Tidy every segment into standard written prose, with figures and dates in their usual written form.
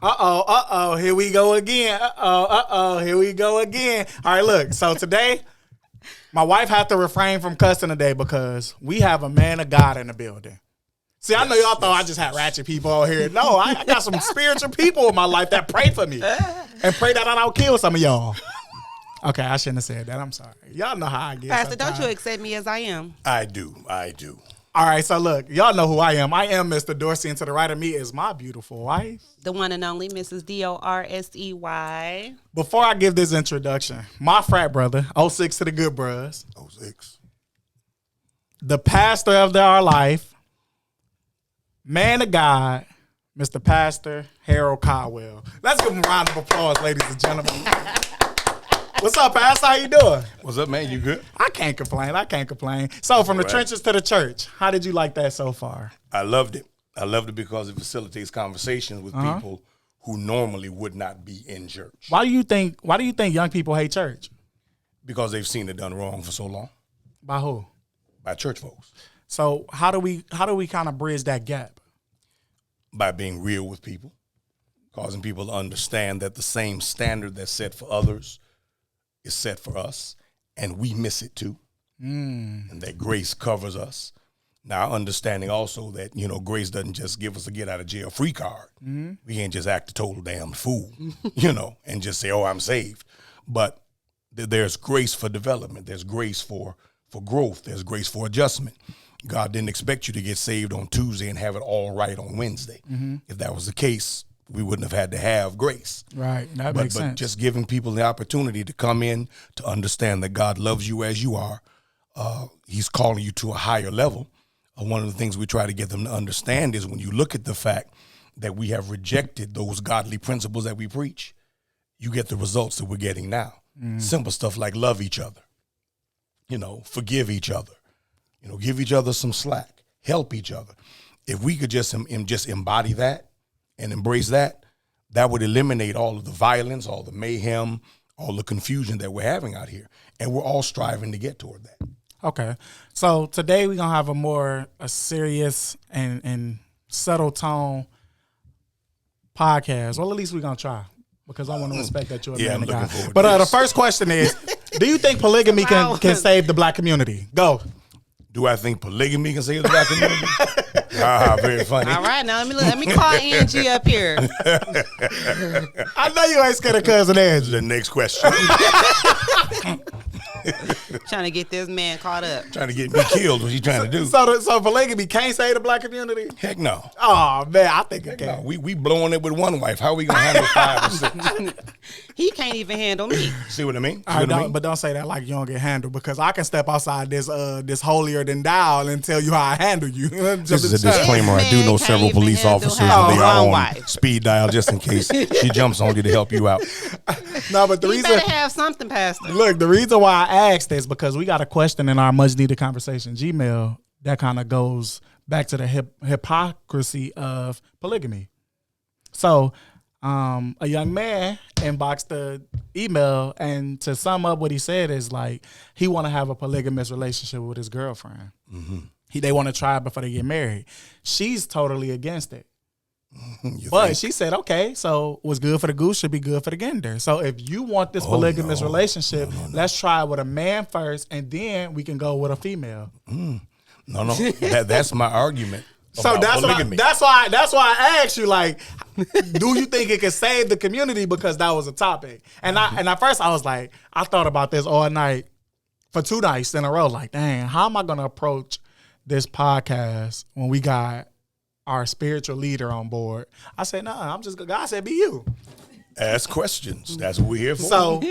Here we go again. Here we go again. All right, look. So today, my wife had to refrain from cussing today because we have a man of God in the building. See, I know y'all thought I just had ratchet people out here. No, I got some spiritual people in my life that pray for me and pray that I don't kill some of y'all. Okay, I shouldn't have said that. I'm sorry. Y'all know how I get. Pastor, sometimes. don't you accept me as I am? I do. All right, so look, y'all know who I am. I am Mr. Dorsey, and to the right of me is my beautiful wife. The one and only Mrs. Dorsey. Before I give this introduction, my frat brother, 06 to the good bros. 06. The pastor of our life, man of God, Mr. Pastor Harold Caldwell. Let's give him a round of applause, ladies and gentlemen. What's up, Pastor? How you doing? What's up, man? You good? I can't complain. So from the trenches to the church, how did you like that so far? I loved it. I loved it because it facilitates conversations with people who normally would not be in church. Why do you think young people hate church? Because they've seen it done wrong for so long. By who? By church folks. So how do we kind of bridge that gap? By being real with people, causing people to understand that the same standard that's set for others is set for us, and we miss it too. And that grace covers us. Now, understanding also that, grace doesn't just give us a get out of jail free card. We can't just act a total damn fool, and just say, oh, I'm saved. But there's grace for development. There's grace for growth. There's grace for adjustment. God didn't expect you to get saved on Tuesday and have it all right on Wednesday. If that was the case, we wouldn't have had to have grace. Right. That makes sense. But just giving people the opportunity to come in, to understand that God loves you as you are. He's calling you to a higher level. One of the things we try to get them to understand is when you look at the fact that we have rejected those godly principles that we preach, you get the results that we're getting now. Simple stuff like love each other, forgive each other, give each other some slack, help each other. If we could just embody that, and embrace that, that would eliminate all of the violence, all the mayhem, all the confusion that we're having out here. And we're all striving to get toward that. Okay. So today we're going to have a serious and subtle tone podcast. Well, at least we're going to try because I want to respect that you're a man of God. But the first question is, do you think polygamy can save the black community? Go. Do I think polygamy can save the black community? Very funny. All right, now let me call Angie up here. I know you ain't scared of cousin Angie. The next question. Trying to get this man caught up. Trying to get me killed. What you trying to do? So polygamy can't save the black community? Heck no. Oh man, I think it can. No. We blowing it with one wife. How are we gonna handle 5 or 6? He can't even handle me. See what I mean? But don't say that like you don't get handled because I can step outside this holier than thou and tell you how I handle you. This is a disclaimer. I do know several police officers and they are on speed dial just in case she jumps on you to help you out. No, but the reason better have something, Pastor. Look, the reason why I asked is because we got a question in our much needed conversation Gmail that kind of goes back to the hypocrisy of polygamy. So, a young man inboxed the email, and to sum up what he said is like he want to have a polygamous relationship with his girlfriend. They want to try it before they get married. She's totally against it. She said, okay, so what's good for the goose should be good for the gander. So if you want this polygamous relationship, let's try it with a man first, and then we can go with a female. No, that's my argument. So that's why I asked you, like, do you think it can save the community? Because that was a topic. And at first I was like, I thought about this all night for 2 nights in a row. Like, dang, how am I going to approach this podcast when we got our spiritual leader on board? I said, no, God said, be you. Ask questions. That's what we're here for. So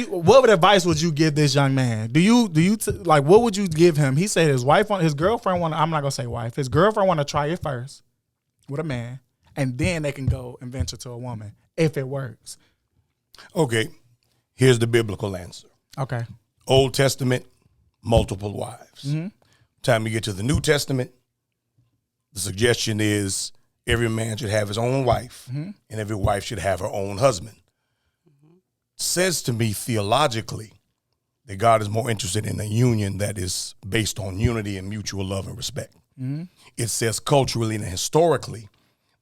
what advice would you give this young man? What would you give him? He said his girlfriend I'm not going to say wife. His girlfriend want to try it first with a man, and then they can go and venture to a woman if it works. Okay. Here's the biblical answer. Okay. Old Testament, multiple wives. Time you get to the New Testament, the suggestion is every man should have his own wife, and every wife should have her own husband. Says to me theologically that God is more interested in a union that is based on unity and mutual love and respect. It says culturally and historically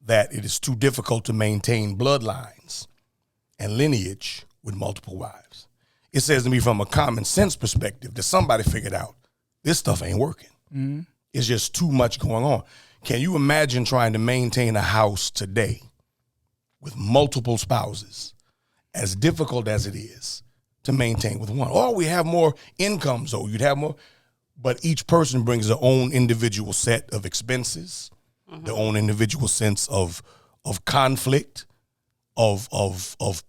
that it is too difficult to maintain bloodlines and lineage with multiple wives. It says to me from a common sense perspective that somebody figured out this stuff ain't working. Mm-hmm. It's just too much going on. Can you imagine trying to maintain a house today with multiple spouses, as difficult as it is to maintain with one? Or we have more income, so you'd have more, but each person brings their own individual set of expenses, their own individual sense of conflict, of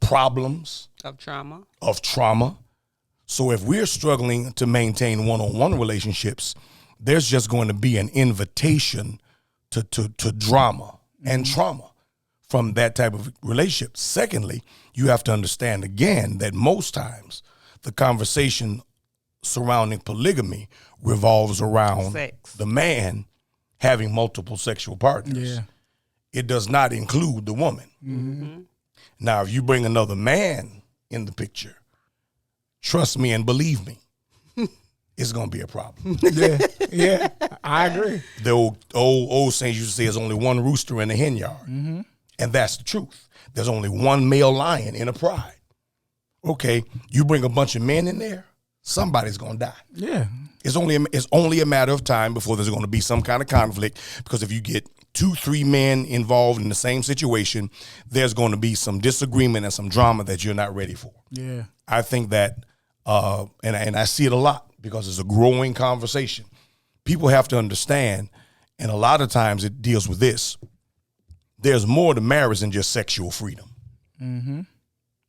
problems, of trauma. So if we're struggling to maintain one-on-one relationships, there's just going to be an invitation to drama and trauma from that type of relationship. Secondly, you have to understand again that most times the conversation surrounding polygamy revolves around sex. The man having multiple sexual partners. Yeah. It does not include the woman. Mm-hmm. Now, if you bring another man in the picture, trust me and believe me, it's going to be a problem. Yeah, I agree. The old saying used to say there's only one rooster in the hen yard. Mm-hmm. And that's the truth. There's only one male lion in a pride. Okay, you bring a bunch of men in there, somebody's going to die. Yeah. It's only a matter of time before there's going to be some kind of conflict, because if you get 2-3 men involved in the same situation, there's going to be some disagreement and some drama that you're not ready for. Yeah. I think that, and I see it a lot because it's a growing conversation. People have to understand, and a lot of times it deals with this. There's more to marriage than just sexual freedom. Mm-hmm.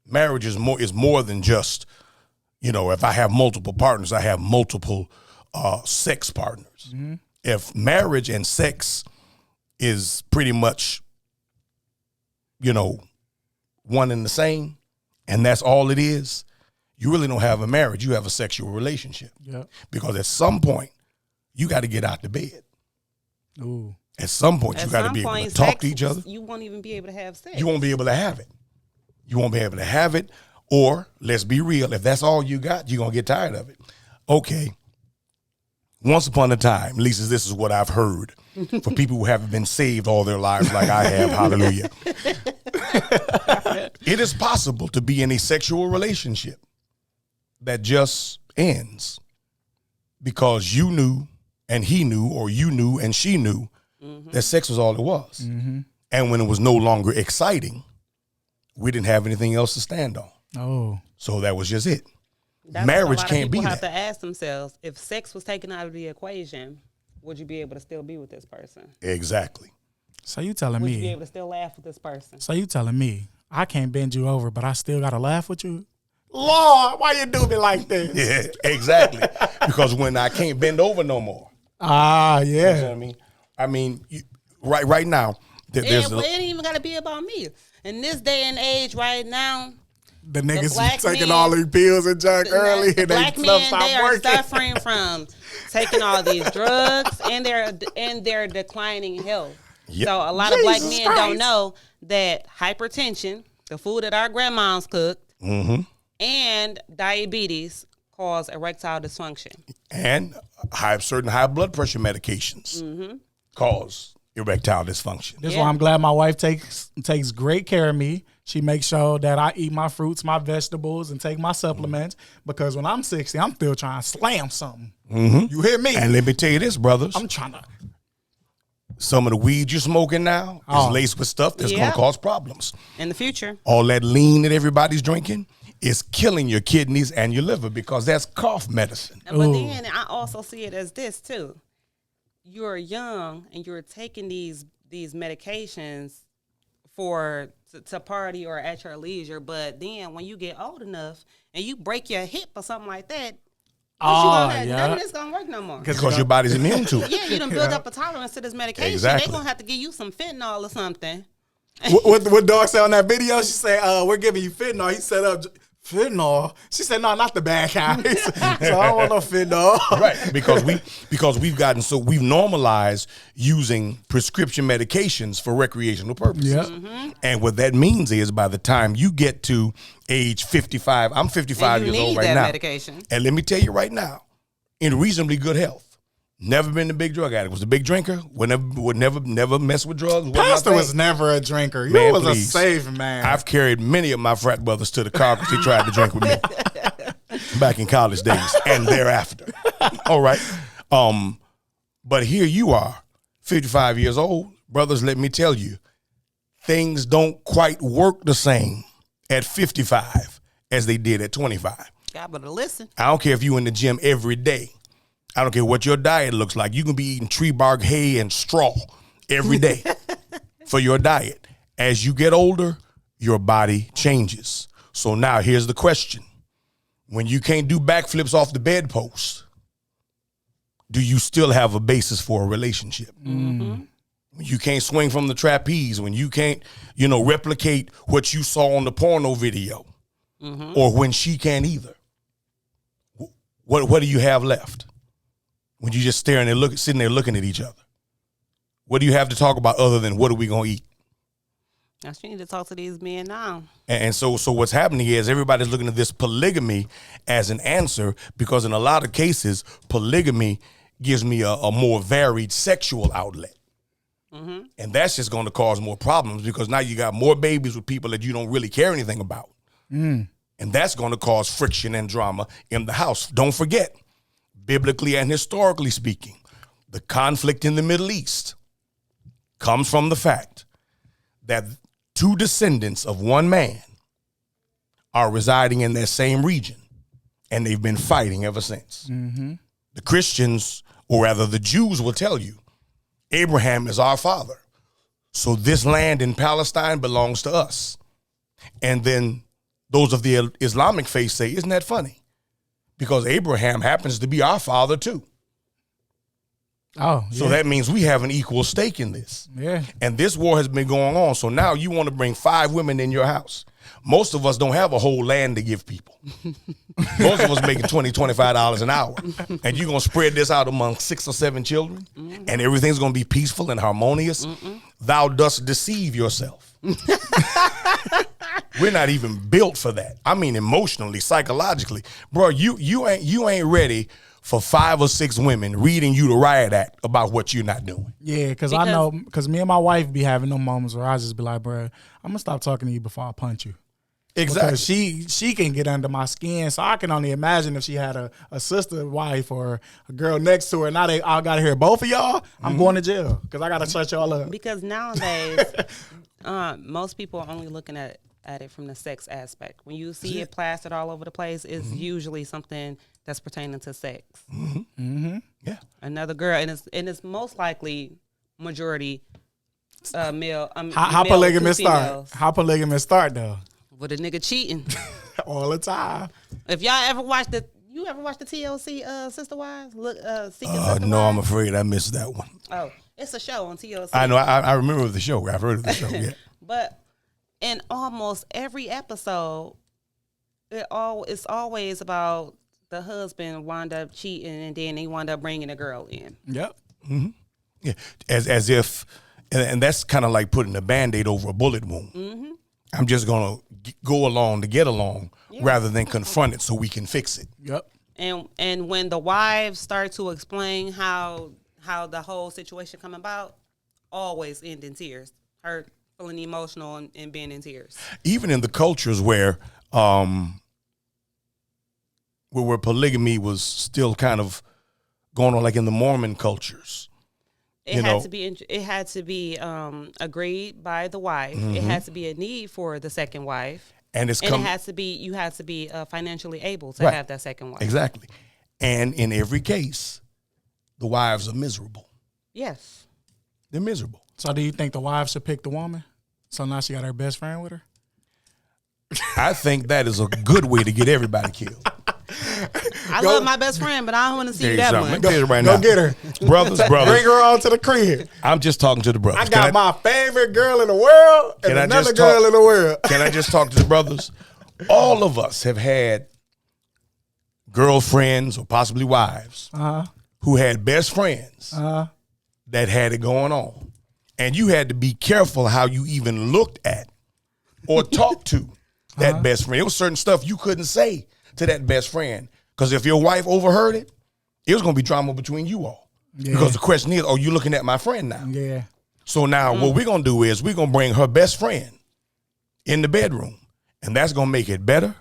Marriage is more than just, if I have multiple partners, I have multiple sex partners. Mm-hmm. If marriage and sex is pretty much, one and the same, and that's all it is, you really don't have a marriage. You have a sexual relationship. Yep. Because at some point, you got to get out the bed. Ooh. At some point, you got to be able to talk to each other. You won't even be able to have sex. You won't be able to have it. You won't be able to have it. Or, let's be real, if that's all you got, you're going to get tired of it. Okay. Once upon a time, at least this is what I've heard for people who haven't been saved all their lives like I have, hallelujah. It is possible to be in a sexual relationship that just ends because you knew and he knew, or you knew and she knew, that sex was all it was. Mm-hmm. And when it was no longer exciting, we didn't have anything else to stand on. Oh. So that was just it. That's Marriage what can't be people have that. to ask themselves, if sex was taken out of the equation, would you be able to still be with this person? Exactly. So you telling Would me? you be able to still laugh with this person? So you telling me I can't bend you over, but I still gotta laugh with you? Lord, why you do me like this? Yeah, exactly. Because when I can't bend over no more. Ah, yeah. You know what I mean? Right now, It ain't even got to be about me. In this day and age right now, the niggas black taking men- all these pills and junk early, and they black stuff men, stop they are working. suffering from taking all these drugs and their declining health. Yep. So a lot of black Jesus men Christ. don't know that hypertension, the food that our grandmas cooked, and diabetes cause erectile dysfunction. And certain high blood pressure medications cause erectile dysfunction. This is Yeah. why I'm glad my wife takes great care of me. She makes sure that I eat my fruits, my vegetables, and take my supplements. Because when I'm 60, I'm still trying to slam something. You hear me? And let me tell you this, brothers. I'm trying to. Some of the weed you're smoking now is laced with stuff that's going Yeah. to cause problems. In the future. All that lean that everybody's drinking is killing your kidneys and your liver, because that's cough medicine. But then I also see it as this too. You're young and you're taking these medications to party or at your leisure, but then when you get old enough and you break your hip or something like that, none of this gonna work no more. Because your body's immune to it. Yeah, you done build up a tolerance to this medication. Exactly. They're gonna have to give you some fentanyl or something. What Dorsey on that video? She said, "We're giving you fentanyl." He set up fentanyl. She said, "No, not the bad kind." So I don't want no fentanyl. Right, because we've normalized using prescription medications for recreational purposes. Yeah. And what that means is by the time you get to age 55, I'm 55 And you years old need right that now. medication. And let me tell you right now, in reasonably good health, Never been a big drug addict. Was a big drinker. Would never mess with drugs. Pastor was never a drinker. You Man, was please. a safe man. I've carried many of my frat brothers to the car because they tried to drink with me back in college days and thereafter. All right. But here you are, 55 years old. Brothers, let me tell you, things don't quite work the same at 55 as they did at 25. Y'all better listen. I don't care if you in the gym every day. I don't care what your diet looks like. You can be eating tree bark, hay, and straw every day for your diet. As you get older, your body changes. So now here's the question. When you can't do backflips off the bedpost, do you still have a basis for a relationship? Mm-hmm. When you can't swing from the trapeze, when you can't, replicate what you saw on the porno video, or when she can't either, what do you have left? When you just staring and sitting there looking at each other, what do you have to talk about other than what are we gonna eat? Now you need to talk to these men now. And so what's happening is everybody's looking at this polygamy as an answer because in a lot of cases, polygamy gives me a more varied sexual outlet. Mm-hmm. And that's just going to cause more problems because now you got more babies with people that you don't really care anything about. And that's going to cause friction and drama in the house. Don't forget, biblically and historically speaking, the conflict in the Middle East comes from the fact that two descendants of one man are residing in that same region, and they've been fighting ever since. Mm-hmm. The Christians, or rather the Jews, will tell you, Abraham is our father, so this land in Palestine belongs to us. And then those of the Islamic faith say, isn't that funny? Because Abraham happens to be our father too. Oh, so that means we have an equal stake in this. Yeah. And this war has been going on. So now you want to bring 5 women in your house. Most of us don't have a whole land to give people. Most of us making $20, $25 an hour. And you're going to spread this out among 6 or 7 children, and everything's going to be peaceful and harmonious. Thou dost deceive yourself. We're not even built for that. I mean, emotionally, psychologically. Bro, you ain't ready for 5 or 6 women reading you the riot act about what you're not doing. Yeah, because I know, because me and my wife be having them moments where I just be like, bro, I'm going to stop talking to you before I punch you. Exactly. Because she can get under my skin. So I can only imagine if she had a sister wife or a girl next to her. Now I got to hear both of y'all. I'm going to jail because I got to shut y'all up. Because nowadays, most people are only looking at it from the sex aspect. When you see it plastered all over the place, it's usually something that's pertaining to sex. Yeah. Another girl, and it's most likely majority male. How male polygamy to start? females. How polygamy start though? With a nigga cheating. All the time. If y'all ever watched you ever watched the TLC Sister Wives? Look, Seeking Sister No, Wives? I'm afraid I missed that one. Oh, it's a show on TLC. I know. I remember the show. I've heard of the show. Yeah. But in almost every episode, it's always about the husband wound up cheating and then they wound up bringing a girl in. Yep. Yeah. As if, and that's kind of like putting a Band-Aid over a bullet wound. I'm just going to go along to get along rather than confront it so we can fix it. Yep. And when the wives start to explain how the whole situation come about, always end in tears. Her feeling emotional and being in tears. Even in the cultures where polygamy was still kind of going on, like in the Mormon cultures. It had to be agreed by the wife. It had to be a need for the second wife. And you had to be financially able to have that second wife. Exactly. And in every case, the wives are miserable. Yes. They're miserable. So do you think the wife should pick the woman? So now she got her best friend with her? I think that is a good way to get everybody killed. I love my best friend, but I don't want to see that one. Go get her. Brothers. Bring her on to the crib. I'm just talking to the brothers. I got my favorite girl in the world and another girl in the world. Can I just talk to the brothers? All of us have had girlfriends or possibly wives who had best friends that had it going on. And you had to be careful how you even looked at or talked to that best friend. There was certain stuff you couldn't say to that best friend because if your wife overheard it, it was going to be drama between you all. Yeah. Because the question is, are you looking at my friend now? Yeah. So now what we're going to do is we're going to bring her best friend in the bedroom, and that's going to make it better.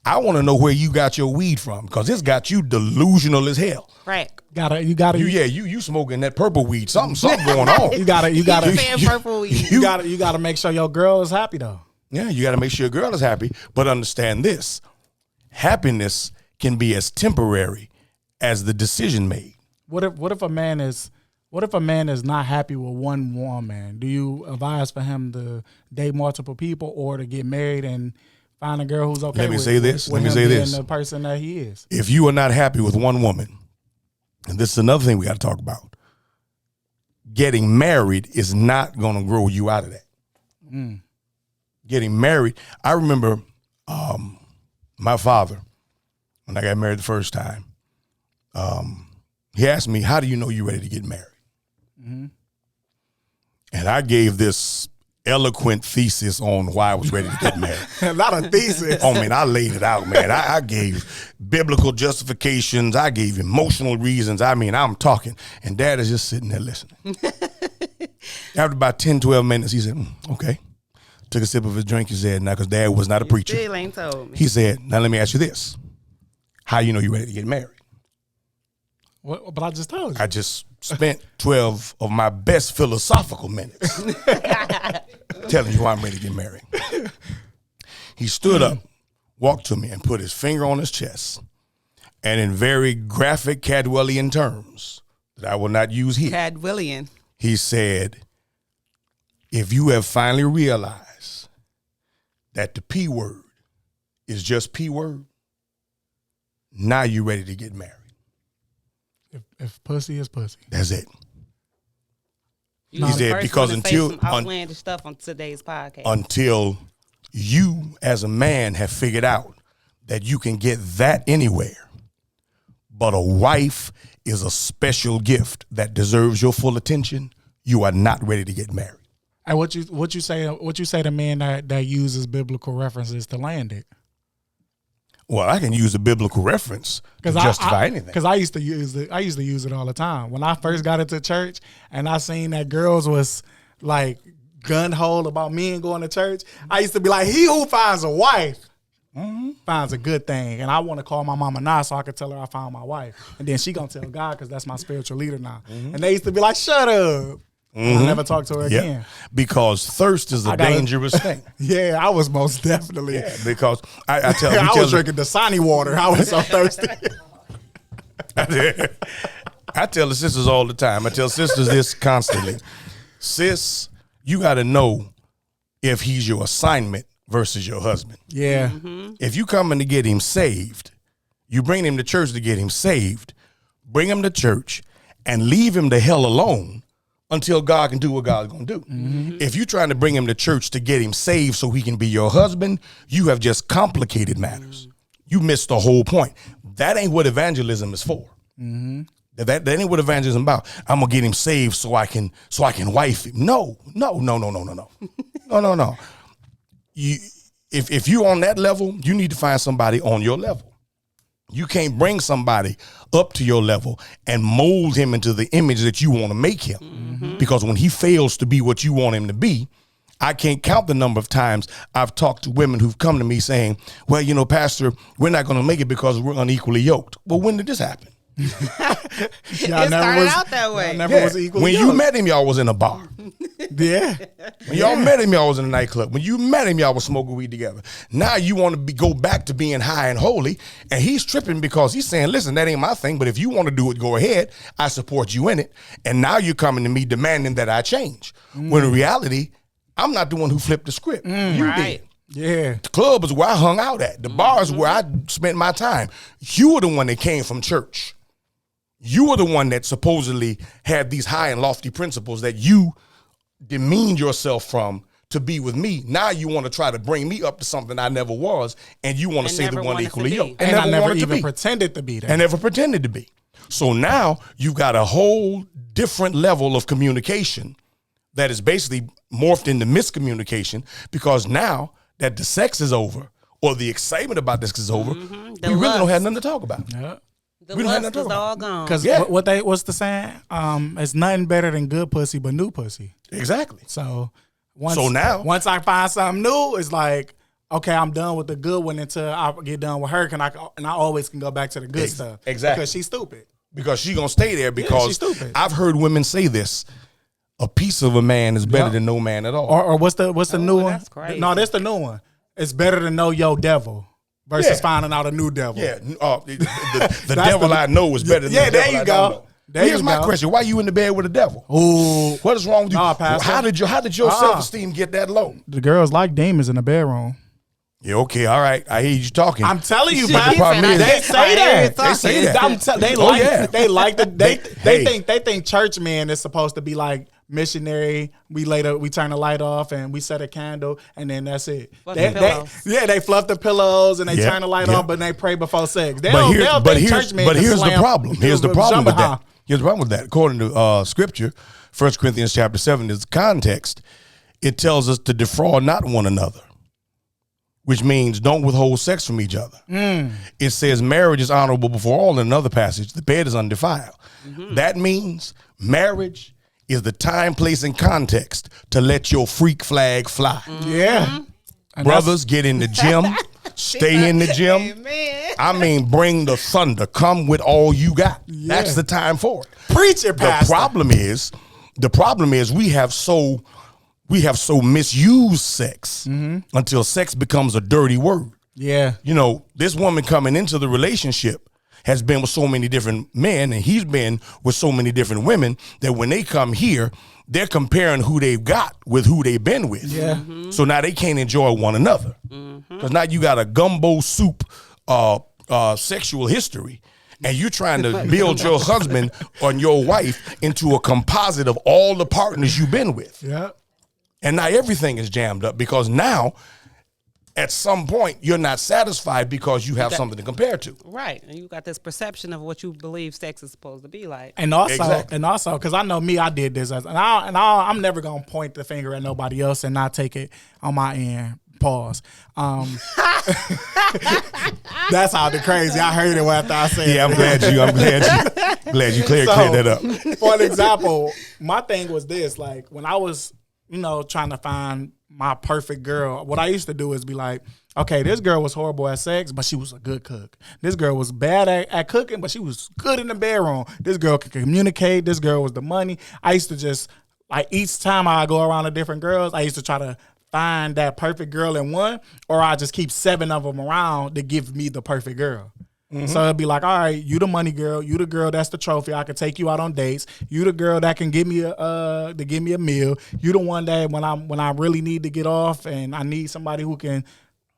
I want to know where you got your weed from, because it's got you delusional as hell. Right. You smoking that purple weed. Something going on. You gotta Purple weed. you gotta make sure your girl is happy though. Yeah, you got to make sure your girl is happy, but understand this. Happiness can be as temporary as the decision made. What if a man is not happy with one woman? Do you advise for him to date multiple people or to get married and find a girl who's okay? Let me with, say this. With Let me him say being this. the person that he is. If you are not happy with one woman, and this is another thing we got to talk about, getting married is not going to grow you out of that. Getting married. I remember my father, when I got married the first time, he asked me, how do you know you're ready to get married? And I gave this eloquent thesis on why I was ready to get married. Not a thesis. Oh, man, I laid it out, man. I gave biblical justifications. I gave emotional reasons. I mean, I'm talking. And Dad is just sitting there listening. After about 10, 12 minutes, he said, okay. Took a sip of his drink. He said, now, because Dad was not a preacher. Still ain't told me. He said, now let me ask you this. How you know you're ready to get married? But I just told you. I just spent 12 of my best philosophical minutes telling you I'm ready to get married. He stood up, walked to me, and put his finger on his chest, and in very graphic Caldwellian terms that I will not use here, Caldwellian. he said, if you have finally realized that the P word is just P word, now you're ready to get married. If pussy is pussy. That's it. You He said, because until some outlandish stuff on today's podcast. Until you as a man have figured out that you can get that anywhere, but a wife is a special gift that deserves your full attention, you are not ready to get married. And what you say to men that uses biblical references to land it? Well, I can use a biblical reference to justify anything. Because I used to use it all the time. When I first got into church and I seen that girls was like gun-ho about men going to church, I used to be like, he who finds a wife finds a good thing. And I want to call my mama now so I could tell her I found my wife. And then she going to tell God because that's my spiritual leader now. And they used to be like, shut up. I never talked to her again. Because thirst is a dangerous thing. Yeah, I was most definitely. Yeah, because I tell I was drinking Dasani water. I was so thirsty. I tell the sisters all the time. I tell sisters this constantly. Sis, you got to know if he's your assignment versus your husband. Yeah. If you coming to get him saved, you bring him to church to get him saved, bring him to church and leave him the hell alone until God can do what God's going to do. If you're trying to bring him to church to get him saved so he can be your husband, you have just complicated matters. You missed the whole point. That ain't what evangelism is for. That ain't what evangelism is about. I'm going to get him saved so I can wife him. No. If you're on that level, you need to find somebody on your level. You can't bring somebody up to your level and mold him into the image that you want to make him. Because when he fails to be what you want him to be, I can't count the number of times I've talked to women who've come to me saying, well, you know, Pastor, we're not going to make it because we're unequally yoked. Well, when did this happen? It started out that way. Was equally when yoked. you met him, y'all was in a bar. Yeah. When y'all met him, y'all was in a nightclub. When you met him, y'all was smoking weed together. Now you want to go back to being high and holy, and he's tripping because he's saying, listen, that ain't my thing, but if you want to do it, go ahead. I support you in it. And now you're coming to me demanding that I change. When in reality, I'm not the one who flipped the script. You did. Yeah. The club is where I hung out at. The bar is where I spent my time. You were the one that came from church. You were the one that supposedly had these high and lofty principles that you demeaned yourself from to be with me. Now you want to try to bring me up to something I never was, and you want to say the one equally yoked. And I never even pretended to be that. And never pretended to be. So now you've got a whole different level of communication that is basically morphed into miscommunication, because now that the sex is over or the excitement about this is over, we really don't have nothing to talk about. Yeah. The We don't have lust nothing is to talk all about. gone. Because Yeah. what's the saying? It's nothing better than good pussy but new pussy. Exactly. So once I find something new, it's like, okay, I'm done with the good one until I get done with her. And I always can go back to the good stuff. Exactly. Because she's stupid. Because she's going to stay there because she's stupid. I've heard women say this. A piece of a man is better than no man at all. Or what's the new one? that's crazy. No, that's the new one. It's better to know your devil versus finding out a new devil. Yeah, the devil I know is better than the devil there you I go. don't know. There Here's you my go. question: why you in the bed with the devil? Ooh, What is wrong with you? Nah, Pastor. How did your self-esteem get that low? the girls like demons in the bedroom. Yeah, okay, all right. I hear you talking. I'm telling you, Shit, Pastor. the problem is- They say that. They say that. They Oh, like. yeah. They like the. They Hey. think church man is supposed to be like missionary. We turn the light off and we set a candle and then that's it. Fluff the pillows. They fluff the pillows and they Yeah, turn the light yeah. on, but they pray before sex. They But don't. here's, They'll but think here's, church man but can here's the slam- problem. Here's the problem with Jumbo that. Here's the problem with that. According to Scripture, 1 Corinthians chapter 7 is the context. It tells us to defraud not one another, which means don't withhold sex from each other. It says marriage is honorable before all. In another passage, the bed is undefiled. That means marriage is the time, place, and context to let your freak flag fly. Yeah. And Brothers, get in the gym. Stay in the gym. Amen. I mean, bring the thunder. Come with all you got. That's the time for it. preach it, The Pastor. problem is we have so misused sex until sex becomes a dirty word. Yeah. You know, this woman coming into the relationship has been with so many different men, and he's been with so many different women that when they come here, they're comparing who they've got with who they've been with. Yeah. So now they can't enjoy one another. Because now you got a gumbo soup sexual history, and you're trying to build your husband or your wife into a composite of all the partners you've been with. Yeah. And now everything is jammed up because now at some point you're not satisfied because you have something to compare to. Right. And you got this perception of what you believe sex is supposed to be like. And also, Exactly. because I know me, I did this, I'm never gonna point the finger at nobody else and not take it on my end. Pause. That's how the crazy. I heard it after I said. Yeah, I'm glad you cleared that up. For an example, my thing was this: like when I was, trying to find my perfect girl, what I used to do is be like, okay, this girl was horrible at sex, but she was a good cook. This girl was bad at cooking, but she was good in the bedroom. This girl could communicate. This girl was the money. I used to just, like, each time I go around to different girls, I used to try to find that perfect girl in one, or I just keep 7 of them around to give me the perfect girl. So it'd be like, all right, you the money girl, you the girl that's the trophy. I can take you out on dates. You the girl that can give me a meal. You the one that when I really need to get off and I need somebody who can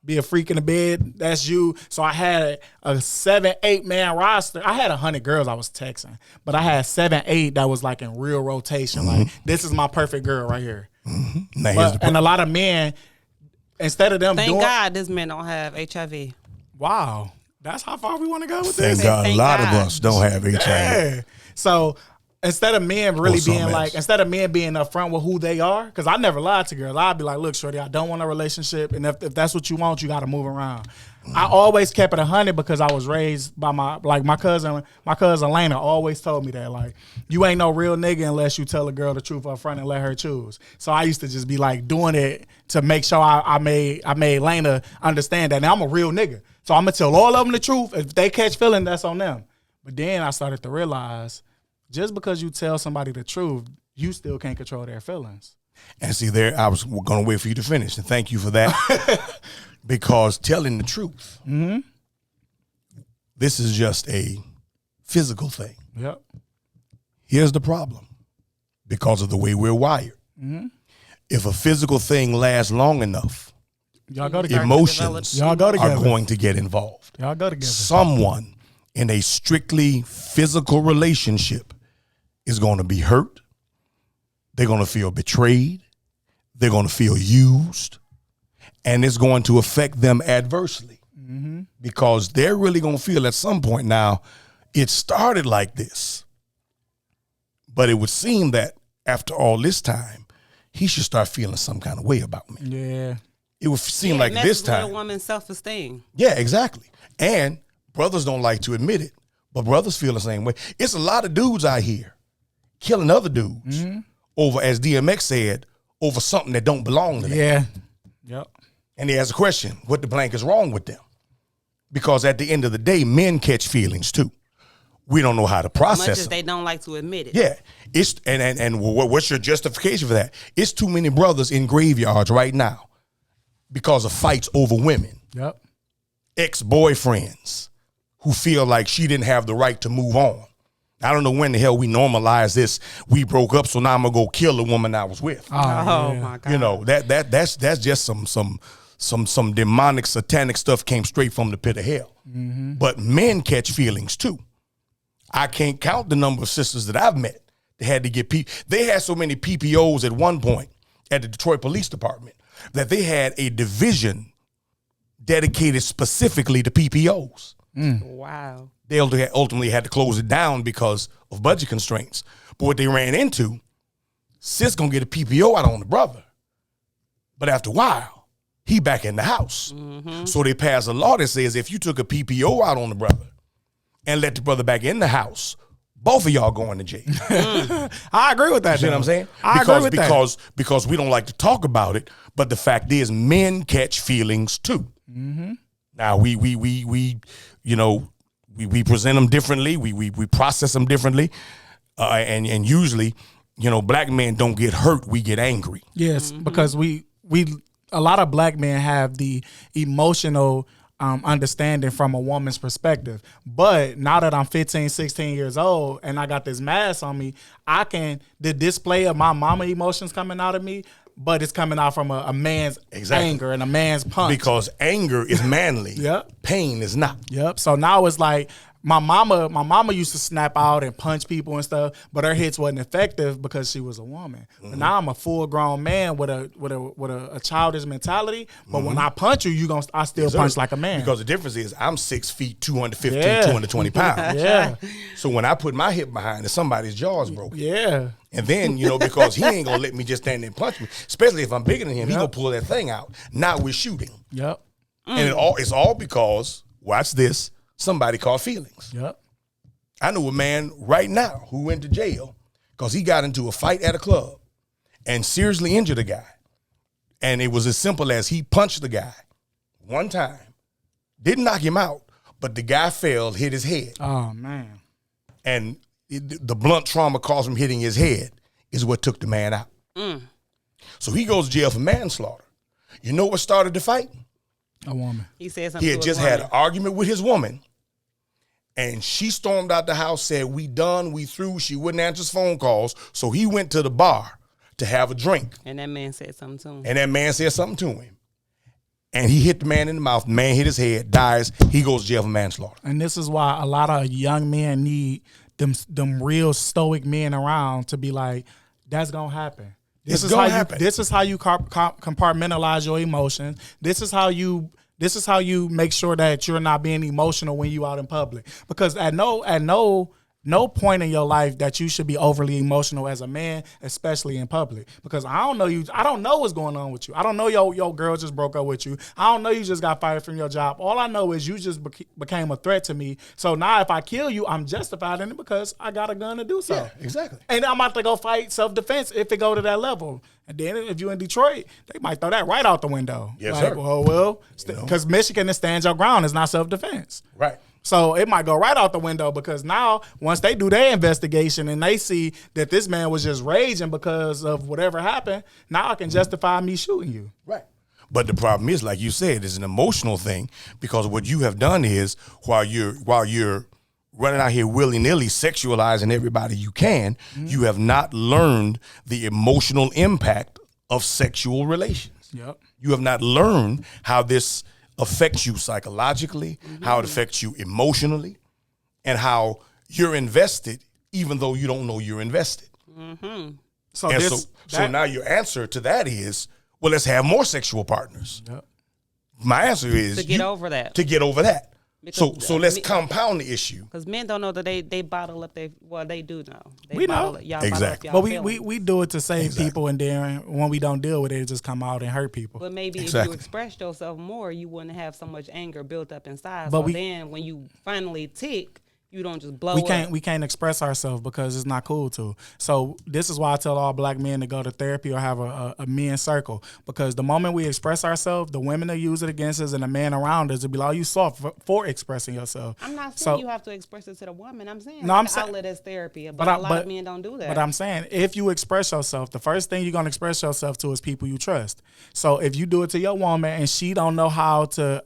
be a freak in the bed, that's you. So I had a 7-8 man roster. I had 100 girls I was texting, but I had 7-8 that was like in real rotation. Like, this is my perfect girl right here. Now here's the And a lot of men, instead of them Thank doing, God this man don't have HIV. wow, that's how far we want to go with Thank this. God a Thank lot God. of us don't have HIV. Yeah. So instead of men really Or something being like, else. instead of men being upfront with who they are, because I never lied to girls. I'd be like, look, shorty, I don't want a relationship. And if that's what you want, you got to move around. I always kept it 100 because I was raised by my cousin Lena always told me that, like, you ain't no real nigga unless you tell a girl the truth up front and let her choose. So I used to just be like doing it to make sure I made Lena understand that now I'm a real nigga. So I'm gonna tell all of them the truth. If they catch feeling, that's on them. But then I started to realize, just because you tell somebody the truth, you still can't control their feelings. And see, there, I was going to wait for you to finish, and thank you for that. Because telling the truth, this is just a physical thing. Yep. Here's the problem. Because of the way we're wired. If a physical thing lasts long enough, Y'all go together. emotions Y'all go together. are going to get involved. Y'all go together. Someone in a strictly physical relationship is going to be hurt. They're going to feel betrayed. They're going to feel used. And it's going to affect them adversely because they're really going to feel at some point now, it started like this. But it would seem that after all this time, he should start feeling some kind of way about me. Yeah. It would seem like this messes with time. a woman's self-esteem. Yeah, exactly. And brothers don't like to admit it, But brothers feel the same way. It's a lot of dudes out here killing other dudes over, as DMX said, over something that don't belong to them. Yeah. Yep. And he has a question, what the blank is wrong with them? Because at the end of the day, men catch feelings too. We don't know how to process Much as them. they don't like to admit it. Yeah. It's and what's your justification for that? It's too many brothers in graveyards right now because of fights over women. Yep. Ex-boyfriends who feel like she didn't have the right to move on. I don't know when the hell we normalized this. We broke up, so now I'm gonna go kill the woman I was with. Oh my God. You know, that's just some demonic satanic stuff came straight from the pit of hell. But men catch feelings too. I can't count the number of sisters that I've met that had to get they had so many PPOs at one point at the Detroit Police Department that they had a division dedicated specifically to PPOs. Wow. They ultimately had to close it down because of budget constraints. But what they ran into, sis gonna get a PPO out on the brother. But after a while, he back in the house. So they passed a law that says if you took a PPO out on the brother and let the brother back in the house, both of y'all going to jail. I agree with that. You know what I'm saying? I agree with that. Because we don't like to talk about it, but the fact is men catch feelings too. Now we present them differently. We process them differently, and usually, black men don't get hurt. We get angry. Yes, because we a lot of black men have the emotional understanding from a woman's perspective. But now that I'm 15, 16 years old and I got this mask on me, the display of my mama emotions coming out of me, but it's coming out from a man's anger and a man's punch. Because anger is manly. Yep. Pain is not. Yep. So now it's like my mama used to snap out and punch people and stuff, but her hits wasn't effective because she was a woman. But now I'm a full grown man with a childish mentality. But when I punch you, I still punch like a man. Because the difference is I'm 6 feet, 215, Yeah. 220 pounds. Yeah. So when I put my hip behind it, somebody's jaw's broken. Yeah. And then, because he ain't gonna let me just stand there and punch me, especially if I'm bigger than him, he gonna pull that thing out. Now we're shooting. Yep. And it's all because, watch this, somebody caught feelings. Yep. I know a man right now who went to jail because he got into a fight at a club and seriously injured a guy. And it was as simple as he punched the guy one time, didn't knock him out, but the guy fell, hit his head. Oh, man. And the blunt trauma caused him hitting his head is what took the man out. So he goes to jail for manslaughter. You know what started the fight? A woman. He said something. He had just had an argument with his woman, and she stormed out the house, said, "We done, we through." She wouldn't answer his phone calls, so he went to the bar to have a drink. And that man said something to him. And that man said something to him. And he hit the man in the mouth. The man hit his head, dies. He goes to jail for manslaughter. And this is why a lot of young men need them real stoic men around to be like, that's going to happen. This is how you compartmentalize your emotions. This is how you make sure that you're not being emotional when you out in public. Because at no point in your life that you should be overly emotional as a man, especially in public. Because I don't know you. I don't know what's going on with you. I don't know your girl just broke up with you. I don't know you just got fired from your job. All I know is you just became a threat to me. So now if I kill you, I'm justified in it because I got a gun to do so. Yeah, exactly. And I'm about to go fight self-defense if it go to that level. And then if you in Detroit, they might throw that right out the window. Yes, like, sir. Well, because Michigan stands your ground. It's not self-defense. Right. So it might go right out the window because now once they do their investigation and they see that this man was just raging because of whatever happened, now I can justify me shooting you. Right. But the problem is, like you said, it's an emotional thing because what you have done is while you're running out here willy-nilly sexualizing everybody you can, you have not learned the emotional impact of sexual relations. Yep. You have not learned how this affects you psychologically, how it affects you emotionally, and how you're invested even though you don't know you're invested. So now your answer to that is, well, let's have more sexual partners. Yep. My answer is to get over that. To get over that. Because so let's compound the issue. Because men don't know that they bottle up they do know. We know. Exactly. But we do it to save people, and then when we don't deal with it, it just come out and hurt people. But maybe if you expressed yourself more, you wouldn't have so much anger built up inside. But then when you finally tick, you don't just blow we can't express ourselves because it's not cool to. So this is why I tell all black men to go to therapy or have a men's circle, because the moment we express ourselves, the women will use it against us, and the man around us will be like, "Oh, you soft for expressing yourself." I'm not saying you have to express it to the woman. I'm saying no, like I'm saying outlet as therapy, but a lot of men don't do that. But I'm saying if you express yourself, the first thing you're gonna express yourself to is people you trust. So if you do it to your woman and she don't know how to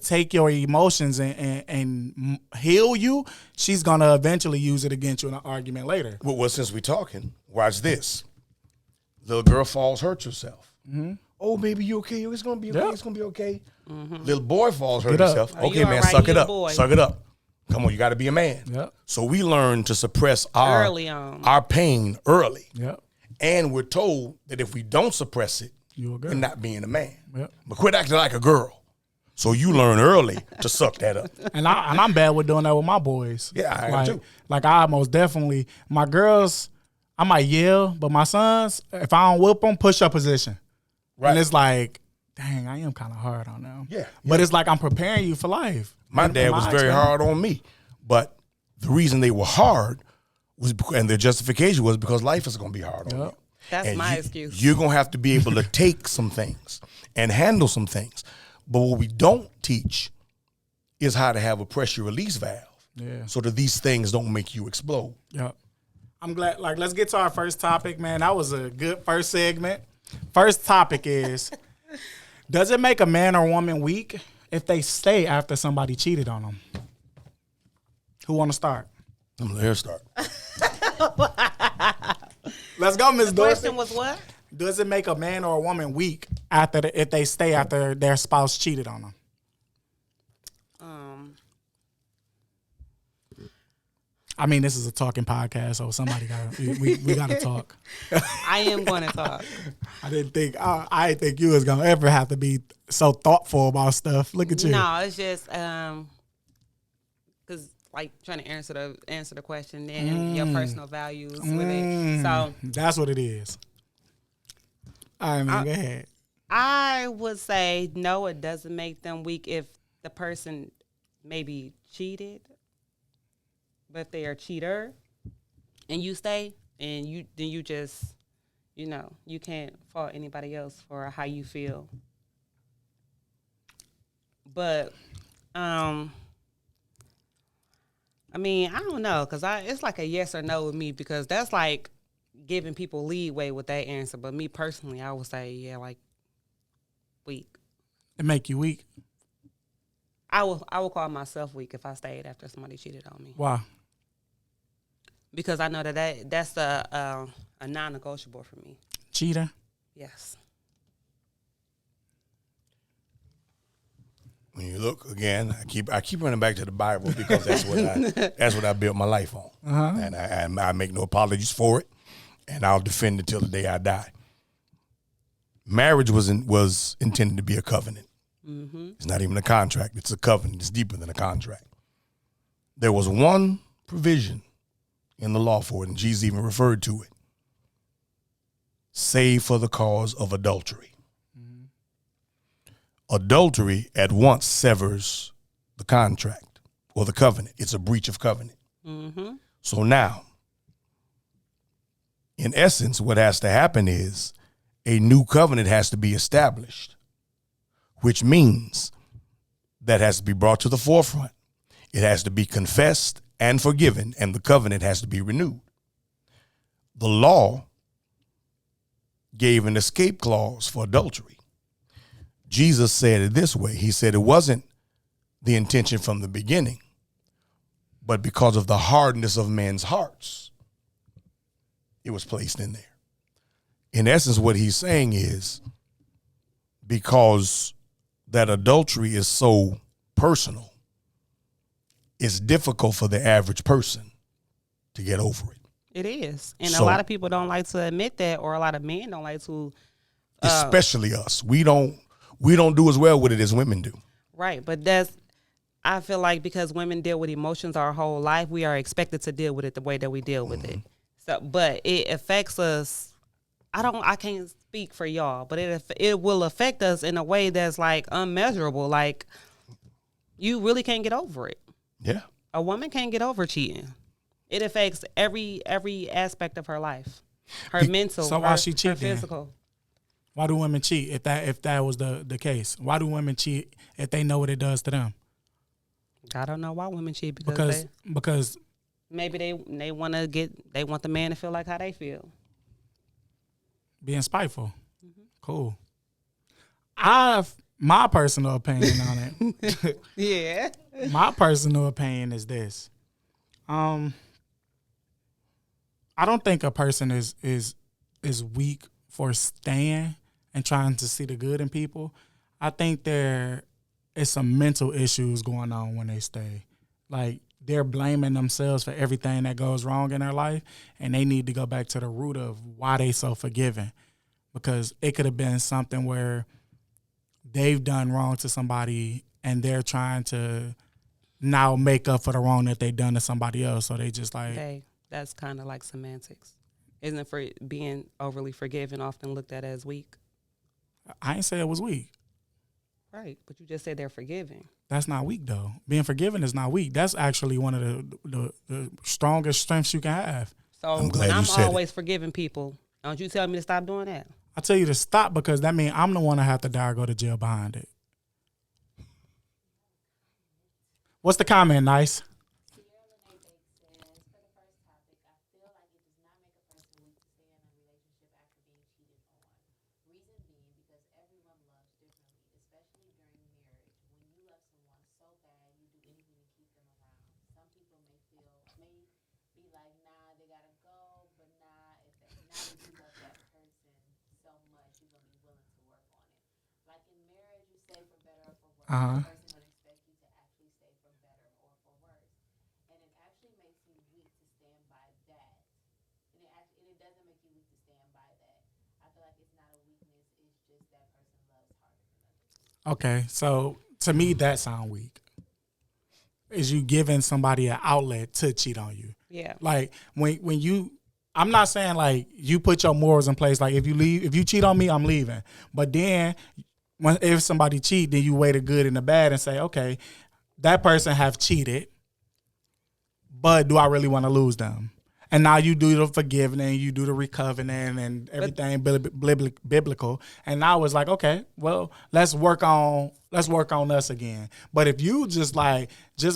take your emotions and heal you, she's gonna eventually use it against you in an argument later. Well, since we're talking, watch this. Little girl falls, hurts herself. Mm-hmm. Oh, baby, you okay? It's gonna be okay. Yep. It's gonna be okay. Mm-hmm. Little boy falls, hurt Get up. himself. Oh, Okay, you man, all right, suck it you a up. boy. Suck it up. Come on, you got to be a man. Yep. So we learn to suppress Early on. our pain early. Yep. And we're told that if we don't suppress it, You a girl. we're not being a man. Yep. But quit acting like a girl. So you learn early to suck that up. And I'm bad with doing that with my boys. Yeah, I am like, too. Like I most definitely, my girls, I might yell, but my sons, if I don't whip them, push up position. Right. And it's like, dang, I am kind of hard on them. Yeah. But it's like I'm preparing you for life. My dad was very hard on me. But the reason they were hard was, and their justification was because life is going to be hard on you. That's And my you- excuse. You're going to have to be able to take some things and handle some things. But what we don't teach is how to have a pressure release valve. Yeah. So that these things don't make you explode. Yep. I'm glad. Like, let's get to our first topic, man. That was a good first segment. First topic is, does it make a man or woman weak if they stay after somebody cheated on them? Who want to start? I'm going to let her start. Let's go, Ms. The Dorsey. question was what? Does it make a man or a woman weak if they stay after their spouse cheated on them? I mean, this is a talking podcast, so somebody got we got to talk. I am going to talk. I didn't think you was gonna ever have to be so thoughtful about stuff. Look at you. No, it's just because like trying to answer the question and your personal values with it. So that's what it is. All right, man, go ahead. I would say no, it doesn't make them weak if the person maybe cheated, but if they are a cheater and you stay and you just, you can't fault anybody else for how you feel. But, I mean, I don't know, because it's like a yes or no with me, because that's like giving people leeway with that answer. But me personally, I would say, yeah, like weak. It make you weak. I will call myself weak if I stayed after somebody cheated on me. Why? Because I know that's a non-negotiable for me. Cheater. Yes. When you look again, I keep running back to the Bible because that's what I built my life on, and I make no apologies for it, and I'll defend it till the day I die. Marriage was intended to be a covenant. Mm-hmm. It's not even a contract; it's a covenant. It's deeper than a contract. There was one provision in the law for it, and Jesus even referred to it: save for the cause of adultery. Adultery at once severs the contract or the covenant. It's a breach of covenant. Mm-hmm. So now, in essence, what has to happen is a new covenant has to be established, which means that has to be brought to the forefront. It has to be confessed and forgiven, and the covenant has to be renewed. The law gave an escape clause for adultery. Jesus said it this way. He said it wasn't the intention from the beginning, but because of the hardness of men's hearts, it was placed in there. In essence, what he's saying is because that adultery is so personal, it's difficult for the average person to get over it. It is. And So- a lot of people don't like to admit that, or a lot of men don't like to. Especially us. We don't do as well with it as women do. Right. But I feel like because women deal with emotions our whole life, we are expected to deal with it the way that we deal with it. So, but it affects us. I can't speak for y'all, but it will affect us in a way that's like unmeasurable. Like you really can't get over it. Yeah. A woman can't get over cheating. It affects every aspect of her life. Her mental, so why she her cheat then? physical. Why do women cheat if that was the case? Why do women cheat if they know what it does to them? I don't know why women cheat because maybe they want the man to feel like how they feel. Being spiteful. Mm-hmm. Cool. My personal opinion on it. Yeah. My personal opinion is this. I don't think a person is weak for staying and trying to see the good in people. I think there is some mental issues going on when they stay. Like, they're blaming themselves for everything that goes wrong in their life, and they need to go back to the root of why they so forgiving. Because it could have been something where they've done wrong to somebody and they're trying to now make up for the wrong that they done to somebody else. So they just like... Okay, that's kind of like semantics. Isn't it for being overly forgiving often looked at as weak? I ain't say it was weak. Right, but you just said they're forgiving. That's not weak, though. Being forgiving is not weak. That's actually one of the strongest strengths you can have. So when I'm always forgiving people, don't you tell me to stop doing that? I tell you to stop because that means I'm the one that have to die or go to jail behind it. What's the comment, Nice? Uh-huh. Okay, so to me that sound weak. Is you giving somebody an outlet to cheat on you? Yeah. Like when you, I'm not saying like you put your morals in place. Like if you cheat on me, I'm leaving. But then if somebody cheat, then you weigh the good and the bad and say, okay, that person have cheated, but do I really want to lose them? And now you do the forgiving, you do the recovering and everything biblical. And now it's like, okay, well, let's work on us again. But if you just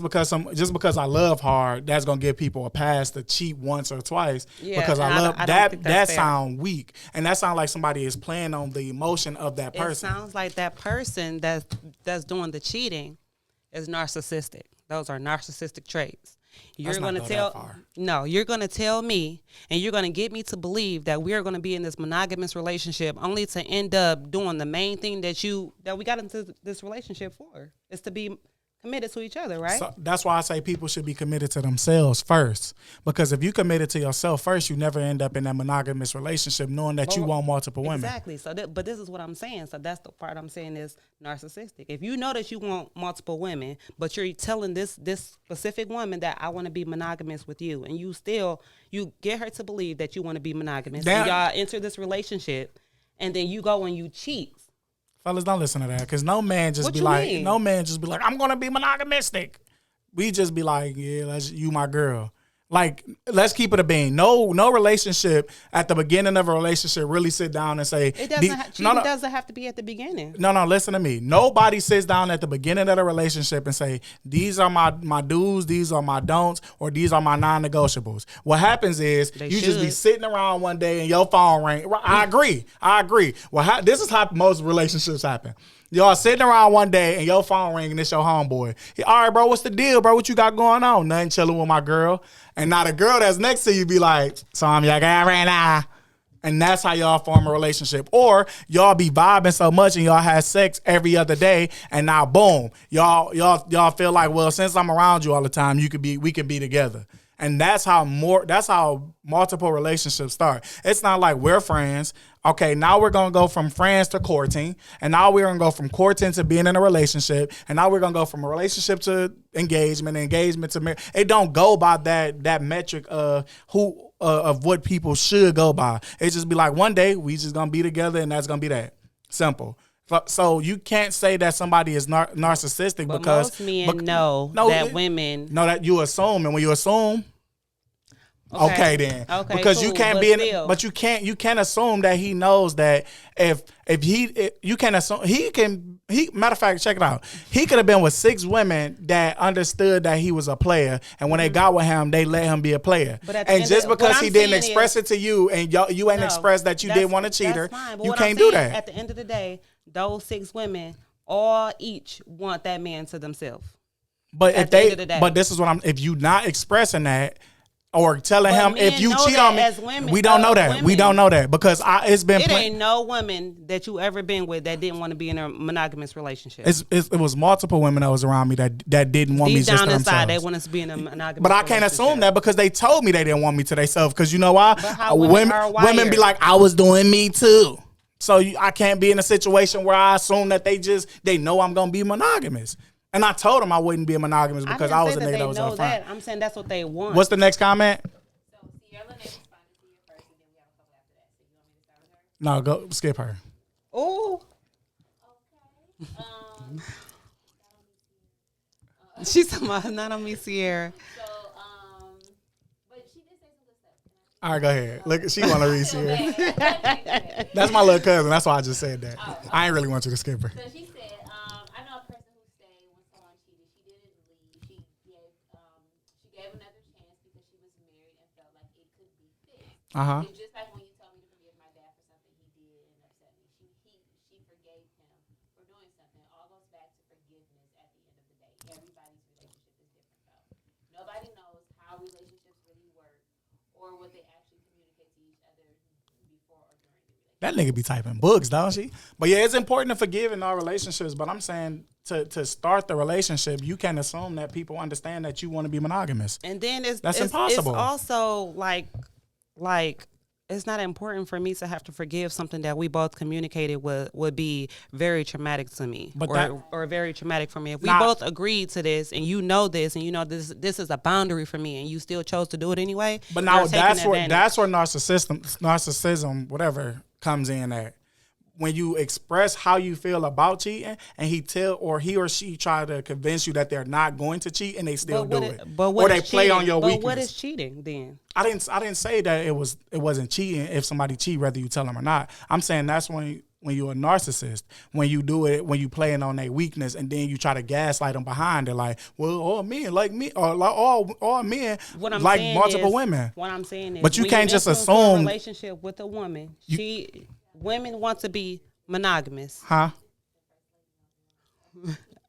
because I love hard, that's gonna give people a pass to cheat once or twice. Yeah, because I love that sound weak. And that sounds like somebody is playing on the emotion of that person. It sounds like that person that's doing the cheating is narcissistic. Those are narcissistic traits. You're going to tell me and you're going to get me to believe that we're going to be in this monogamous relationship only to end up doing the main thing that we got into this relationship for, is to be committed to each other, right? So that's why I say people should be committed to themselves first. Because if you committed to yourself first, you never end up in that monogamous relationship knowing that you want multiple women. Exactly. So, but this is what I'm saying. So that's the part I'm saying is narcissistic. If you know that you want multiple women, but you're telling this specific woman that I want to be monogamous with you, and you get her to believe that you want to be monogamous, and y'all enter this relationship, and then you go and you cheat. Fellas, don't listen to that, because no man just be like, I'm going to be monogamistic. We just be like, yeah, you my girl. Like, let's keep it a bean. No relationship at the beginning of a relationship really sit down and say. It doesn't have to be at the beginning. No, listen to me. Nobody sits down at the beginning of the relationship and say, these are my do's, these are my don'ts, or these are my non-negotiables. What happens is just be sitting around one day and your phone ring. I agree. Well, this is how most relationships happen. Y'all sitting around one day and your phone ring and it's your homeboy. All right, bro, what's the deal, bro? What you got going on? Nothing, chilling with my girl. And now the girl that's next to you be like, so I'm your guy right now. And that's how y'all form a relationship. Or y'all be vibing so much and y'all have sex every other day, and now boom, y'all feel like, well, since I'm around you all the time, we could be together. And that's how multiple relationships start. It's not like we're friends. Okay, now we're going to go from friends to courting. And now we're going to go from courting to being in a relationship. And now we're going to go from a relationship to engagement to marriage. It don't go by that metric of what people should go by. It just be like one day we just going to be together and that's going to be that. Simple. So you can't say that somebody is narcissistic But because most men know that women know that you assume, and when you assume, okay then, okay, because cool, you can't but be, still. but you can't assume that he knows that if you can't assume matter of fact, check it out. He could have been with 6 women that understood that he was a player, and when they got with him, they let him be a player. But at the and end just of- because what he I'm didn't saying express is- it to you, and you ain't No, expressed that you that's- didn't want a cheater, that's fine, but you what I'm can't do saying, that. At the end of the day, those 6 women all each want that man to themselves. But at if the they, end of the day. but this is what I'm. If you not expressing that, or telling But him if men you know cheat that on me, as women- we don't know that. We women. don't know that because it's been. It ain't no woman that you ever been with that didn't want to be in a monogamous relationship. It was multiple women that was around me that didn't want me Deep just down to inside, they themselves. want us to be in a monogamous But I can't assume that because they told me they didn't want me to themselves. Because you know why? But how women are women be wired. like, I was doing me too. So I can't be in a situation where I assume that they know I'm gonna be monogamous. And I told them I wouldn't be monogamous because I was a nigga that was know upfront. that. I'm saying that's what they want. What's the next comment? So Sierra Lene responded to your first, and then we have a couple after that. So you want me to start with her? No, go skip her. Ooh. Okay. She's talking about not on me, Sierra. So but she did say some good stuff. All right, go ahead. Look, she want to read here. Okay. That's my little cousin. That's why I just said that. I ain't really want you to skip her. So she said, I know a person who stayed when someone cheated. She didn't leave. She gave another chance because she was married and felt like it could be fixed. Uh-huh. It's just like when you told me to forgive my dad for something he did and upset me. She forgave him for doing something. It all goes back to forgiveness at the end of the day. Everybody's relationship is different though. Nobody knows how relationships really work or what they actually communicate to each other before or during the relationship. That nigga be typing books, don't she? But yeah, it's important to forgive in our relationships. But I'm saying to start the relationship, you can't assume that people understand that you want to be monogamous. And then That's impossible. It's also like it's not important for me to have to forgive something that we both communicated would be very traumatic to me, But or very traumatic for me. If we Nah. both agreed to this, and you know this, and you know this is a boundary for me, and you still chose to do it anyway. But now you're taking that's where advantage. narcissism, whatever, comes in at. When you express how you feel about cheating, and he or she try to convince you that they're not going to cheat, and they still do it, or they play on your weakness. But what is cheating then? I didn't say that it wasn't cheating if somebody cheat, whether you tell them or not. I'm saying that's when you're a narcissist, when you do it, when you playing on their weakness, and then you try to gaslight them behind it, like, well, all men like me, or like all men What I'm like saying multiple is, women. What I'm saying is, But you when can't just enter into assume- a relationship with a woman. Women want to be monogamous. Huh?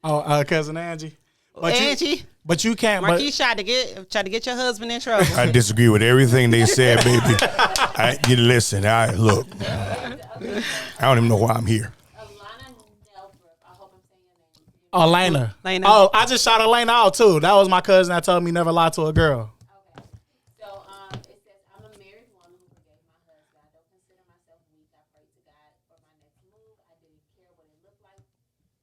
Oh, cousin Angie. Angie, But you can't. Marquis tried to get your husband in trouble. I disagree with everything they said, baby. Listen, look. I don't even know why I'm here. Alana Nelbrook, I hope I'm saying your name. Elena. Lena. Oh, I just shot Elena out too. That was my cousin that told me never lie to a girl. Okay. So it says, I'm a married woman who forgave my husband. I don't consider myself weak. I pray to God for my next move. I didn't care what it looked like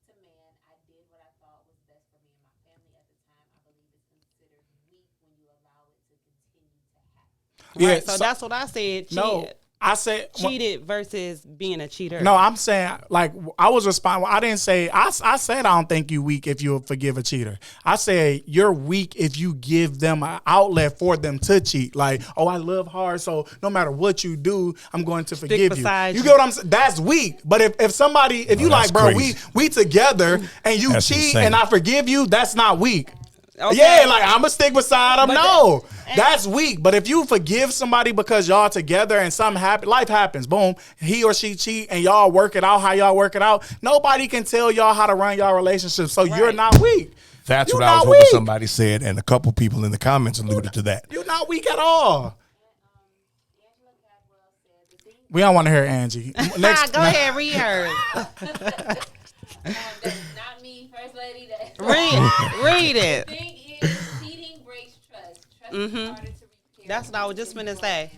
to man. I did what I thought was best for me and my family at the time. I believe it's considered weak when you allow it to continue to happen. Right, so that's what I said. No, I said cheated versus being a cheater. No, I'm saying, like, I was responding. I didn't say, I said I don't think you weak if you forgive a cheater. I said you're weak if you give them an outlet for them to cheat. Like, oh, I love hard, so no matter what you do, I'm going to forgive you. beside You you. get what I'm saying? That's weak. But if you like, that's bro, crazy. we together and you That's cheat insane. and I forgive you, that's not weak. Okay. Yeah, like I'm a stick beside him. But No, that's weak. But if you forgive somebody because y'all together and something happen, life happens. Boom, he or she cheat and y'all work it out how y'all work it out. Nobody can tell y'all how to run y'all relationship. So you're Right. not weak. That's You're what I was not hoping weak. somebody said, and a couple people in the comments alluded to that. You're not weak at all. Angela Caldwell said, the thing We don't want to hear Angie. Next, Go ahead, read hers. that's not me, First Lady. read it. The thing is, cheating breaks trust. Trust is harder to repair. That's what I was just finna say.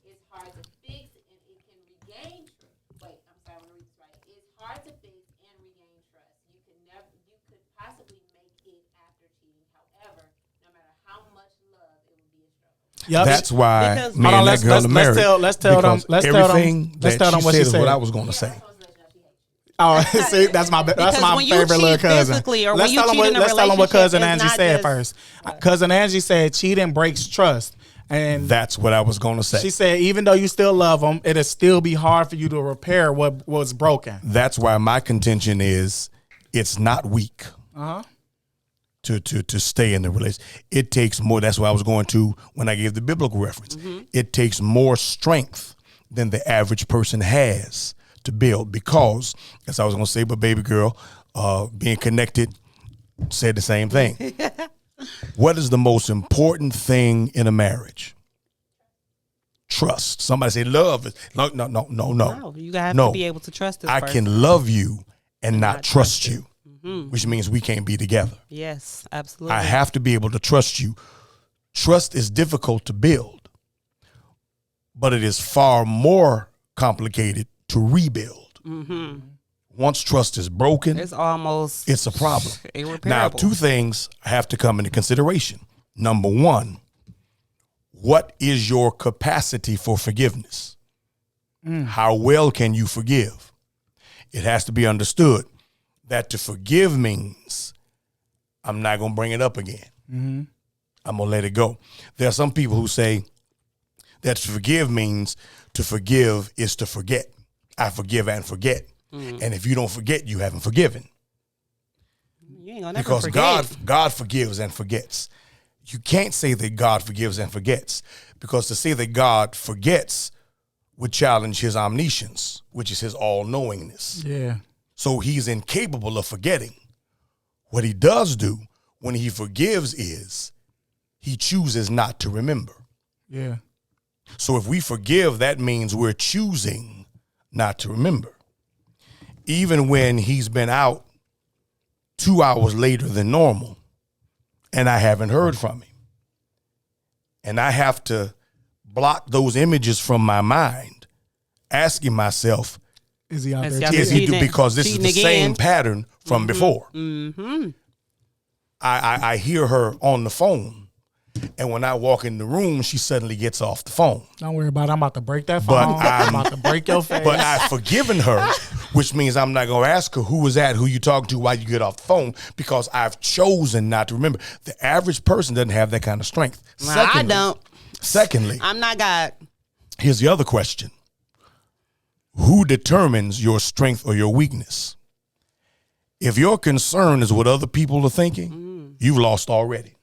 It's hard to fix and it can regain trust. Wait, I'm sorry, I want to read this right. It's hard to fix and regain trust. You could possibly make it after cheating. However, no matter how much love, it would be a struggle. Yep. That's why Because- me Hold on, and that girl are married. let's tell them. Because Let's tell them. everything Let's that tell them she what said she is what said. I was going to say. I was letting you know she hates Oh, see, that's my when you favorite little cheat cousin. physically or Let's when you tell cheat in a let's tell them what relationship, cousin it's Angie not said just- first. Cousin Angie said cheating breaks trust, and That's what I was going to say. she said even though you still love them, it'll still be hard for you to repair what was broken. That's why my contention is it's not weak to stay in the relationship. It takes more. That's what I was going to when I gave the biblical reference. It takes more strength than the average person has to build, because, as I was going to say, but baby girl, being connected, said the same thing. What is the most important thing in a marriage? Trust. Somebody say love. No. No, you have to be able to trust this I person. can love you and not not trust trust you, which means we can't be together. Yes, absolutely. I have to be able to trust you. Trust is difficult to build, but it is far more complicated to rebuild. Once trust is broken, It's almost it's a problem. irreparable. Now, two things have to come into consideration. Number one, what is your capacity for forgiveness? How well can you forgive? It has to be understood that to forgive means I'm not going to bring it up again. I'm going to let it go. There are some people who say that to forgive means to forgive is to forget. I forgive and forget. And if you don't forget, you haven't forgiven. You ain't gonna never Because forget. God forgives and forgets. You can't say that God forgives and forgets, because to say that God forgets would challenge his omniscience, which is his all-knowingness. Yeah. So he's incapable of forgetting. What he does do when he forgives is he chooses not to remember. Yeah. So if we forgive, that means we're choosing not to remember. Even when he's been out 2 hours later than normal and I haven't heard from him, and I have to block those images from my mind, asking myself, Is he out Is he there? out cheating? is he do, cheating- because this is the cheating same again? pattern from before. I hear her on the phone, and when I walk in the room, she suddenly gets off the phone. Don't worry about it. I'm about to break that But phone. I'm I'm- about to break your face. But I've forgiven her, which means I'm not going to ask her who was that, who you talking to, why you get off the phone, because I've chosen not to remember. The average person doesn't have that kind of strength. Well, I don't. Secondly, I'm not God. here's the other question. Who determines your strength or your weakness? If your concern is what other people are thinking, you've lost already.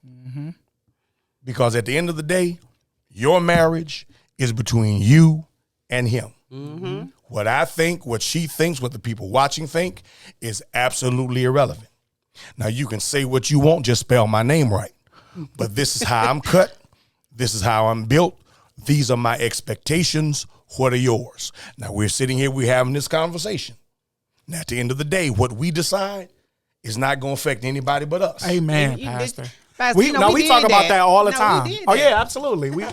Because at the end of the day, your marriage is between you and him. What I think, what she thinks, what the people watching think is absolutely irrelevant. Now, you can say what you want, just spell my name right. But this is how I'm cut. This is how I'm built. These are my expectations. What are yours? Now, we're sitting here, we're having this conversation. Now, at the end of the day, what we decide is not going to affect anybody but us. Amen, You- Pastor. Pastor, We you know, we talk did about that. that all the No, we time. did Oh that. yeah, absolutely. We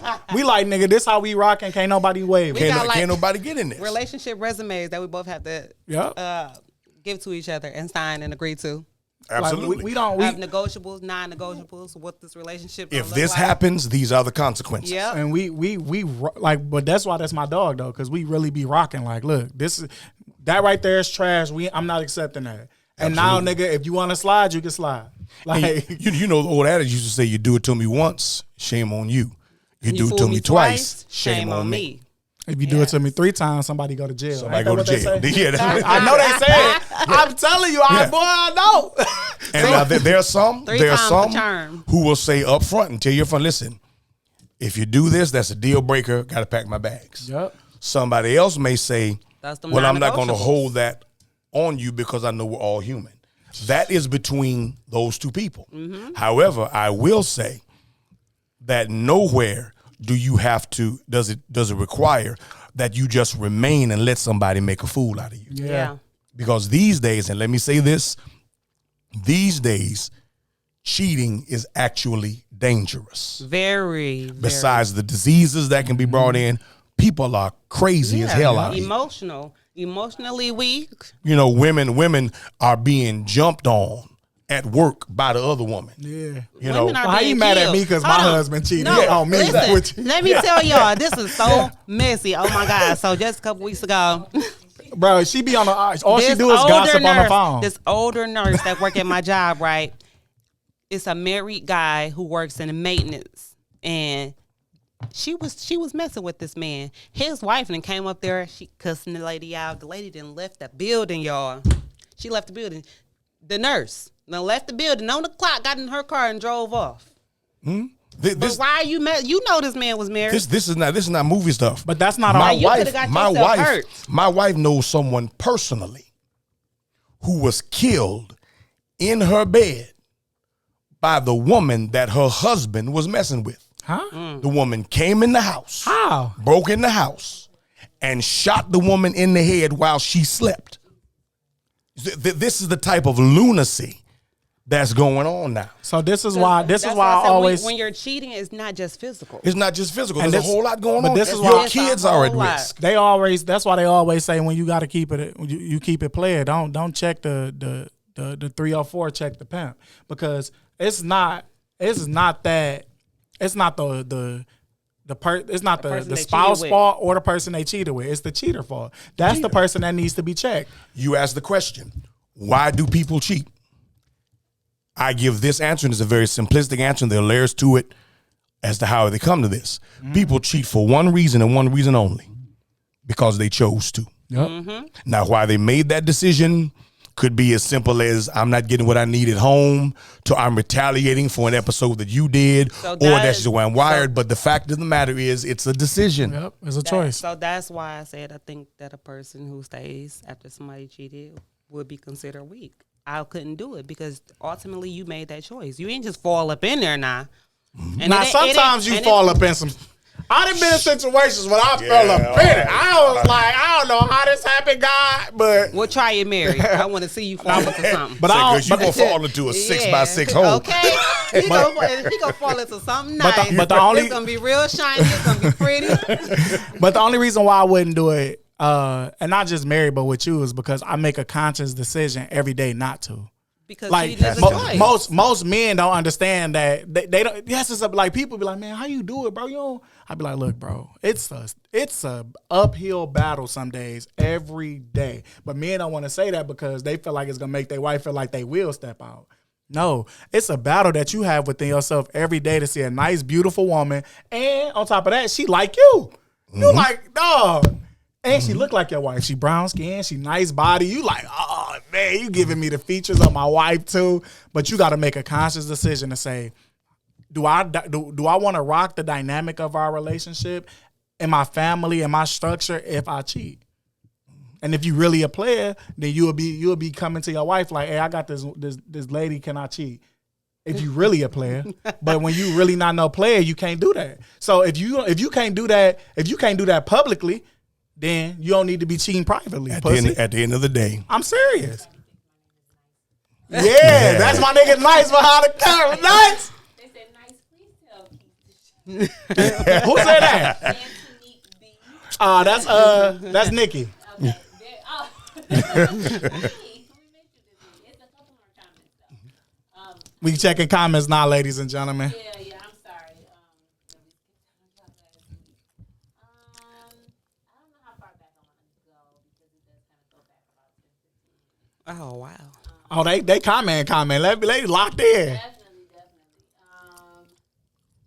like, nigga, this how we rock and can't nobody wave. We got Can't, like- can't nobody get in this. Relationship resumes that we both have to Yep. give to each other and sign and agree to. Absolutely. Like, we don't. Have We, negotiables, non-negotiables, what this relationship if gonna this look like. happens, these are the consequences. Yep. and we like, but that's why that's my dog though, because we really be rocking. Like, look, this is that right there is trash. I'm not accepting that. And now, nigga, if you want to slide, you can slide. Like, You know the old adage used to say, you do it to me once, shame on you. You do it fool to me twice, shame on me. if you do it to me 3 times, somebody go to jail. Somebody Ain't go that to what they jail. say? Yeah, that's- I know they say it. I'm telling you, Yeah. boy, I know. And now there are some, Three there are times some the charm. who will say up front and tell your friend, listen, if you do this, that's a deal breaker. Got to pack my bags. Yep. Somebody else may say, That's them well, I'm not going to non-negotiables. hold that on you because I know we're all human. That is between those two people. However, I will say that nowhere do you have to, does it require that you just remain and let somebody make a fool out of you. Yeah. Because these days, and let me say this, these days, cheating is actually dangerous. Very. Besides the diseases that can be brought in, people are crazy as hell out here. Emotionally weak. You know, women are being jumped on at work by the other woman. Yeah. You know, Women are Why you being mad at killed. me 'cause my Hold on. husband cheated No, on me? listen, Which- let me tell y'all, this is so messy. Oh my God. So just a couple weeks ago, Bro, she be on the all she This do is older gossip on the nurse- phone. This older nurse that work at my job, right? It's a married guy who works in the maintenance, and she was messing with this man. His wife then came up there, she cussing the lady out. The lady then left the building, y'all. She left the building. The nurse then left the building on the clock, got in her car and drove off. But why are you mad? You know this man was married. This is not movie stuff. But that's not my all. You wife. coulda got My yourself hurt. my wife knows someone personally who was killed in her bed by the woman that her husband was messing with. Huh? The woman came in the house, How? broke in the house, and shot the woman in the head while she slept. This is the type of lunacy that's going on now. So this is why I said always when you're cheating, it's not just physical. It's not just physical. And There's a this- whole lot going but on. this is Your why- kids It's a are at whole lot. risk. that's why they always say when you got to keep it you keep it player. Don't check the 304, check the pimp, because it's not the person they spouse cheated with. fault or the person they cheated with. It's the cheater fault. That's the person that needs to be checked. You ask the question, why do people cheat? I give this answer, and it's a very simplistic answer, and there are layers to it as to how they come to this. People cheat for one reason and one reason only, because they chose to. Yep. Now, why they made that decision could be as simple as I'm not getting what I need at home, to I'm retaliating for an episode that you did, or that's just the way I'm wired. But the fact of the matter is, it's a decision. Yep. It's a choice. So that's why I said I think that a person who stays after somebody cheated would be considered weak. I couldn't do it because ultimately you made that choice. You ain't just fall up in there now. And Now sometimes you fall up in some. I done been in situations where I fell up in it. I was like, I don't know how this happened, God, but Well, try it, Mary. I want to see you fall into something. but I Because you don't. gonna fall into a 6x6 hole. Okay, he gonna fall into something nice. but the only- it's gonna be real shiny. It's gonna be pretty. But the only reason why I wouldn't do it, and not just married, but with you, is because I make a conscious decision every day not to. Because Like cheating is a choice. most men don't understand that they don't. Yes, it's like people be like, man, how you do it, bro? You don't. I be like, look, bro, it's a uphill battle some days, every day. But men don't want to say that because they feel like it's gonna make their wife feel like they will step out. No, it's a battle that you have within yourself every day to see a nice, beautiful woman, and on top of that, she like you. You like, dog. And she look like your wife. She brown skin. She nice body. You like, oh man, you giving me the features of my wife too. But you got to make a conscious decision to say, do I want to rock the dynamic of our relationship and my family and my structure if I cheat? And if you really a player, then you'll be coming to your wife like, hey, I got this lady. Can I cheat? If you really a player, but when you really not no player, you can't do that. So if you can't do that publicly, then you don't need to be cheating privately. At Pussy. the end of the day, I'm serious. Yeah, that's my nigga nice behind the camera. Nice. They said nice, please tell Keith. Who said that? Antonique B. That's Nikki. Okay. Oh. Let me mention this. It's a couple more comments though. We checking comments now, ladies and gentlemen. Yeah, I'm sorry. I don't know how far back I want to go because it does kind of go back about 10, 15 years. Oh wow. Oh, they comment. Lady locked in. Definitely.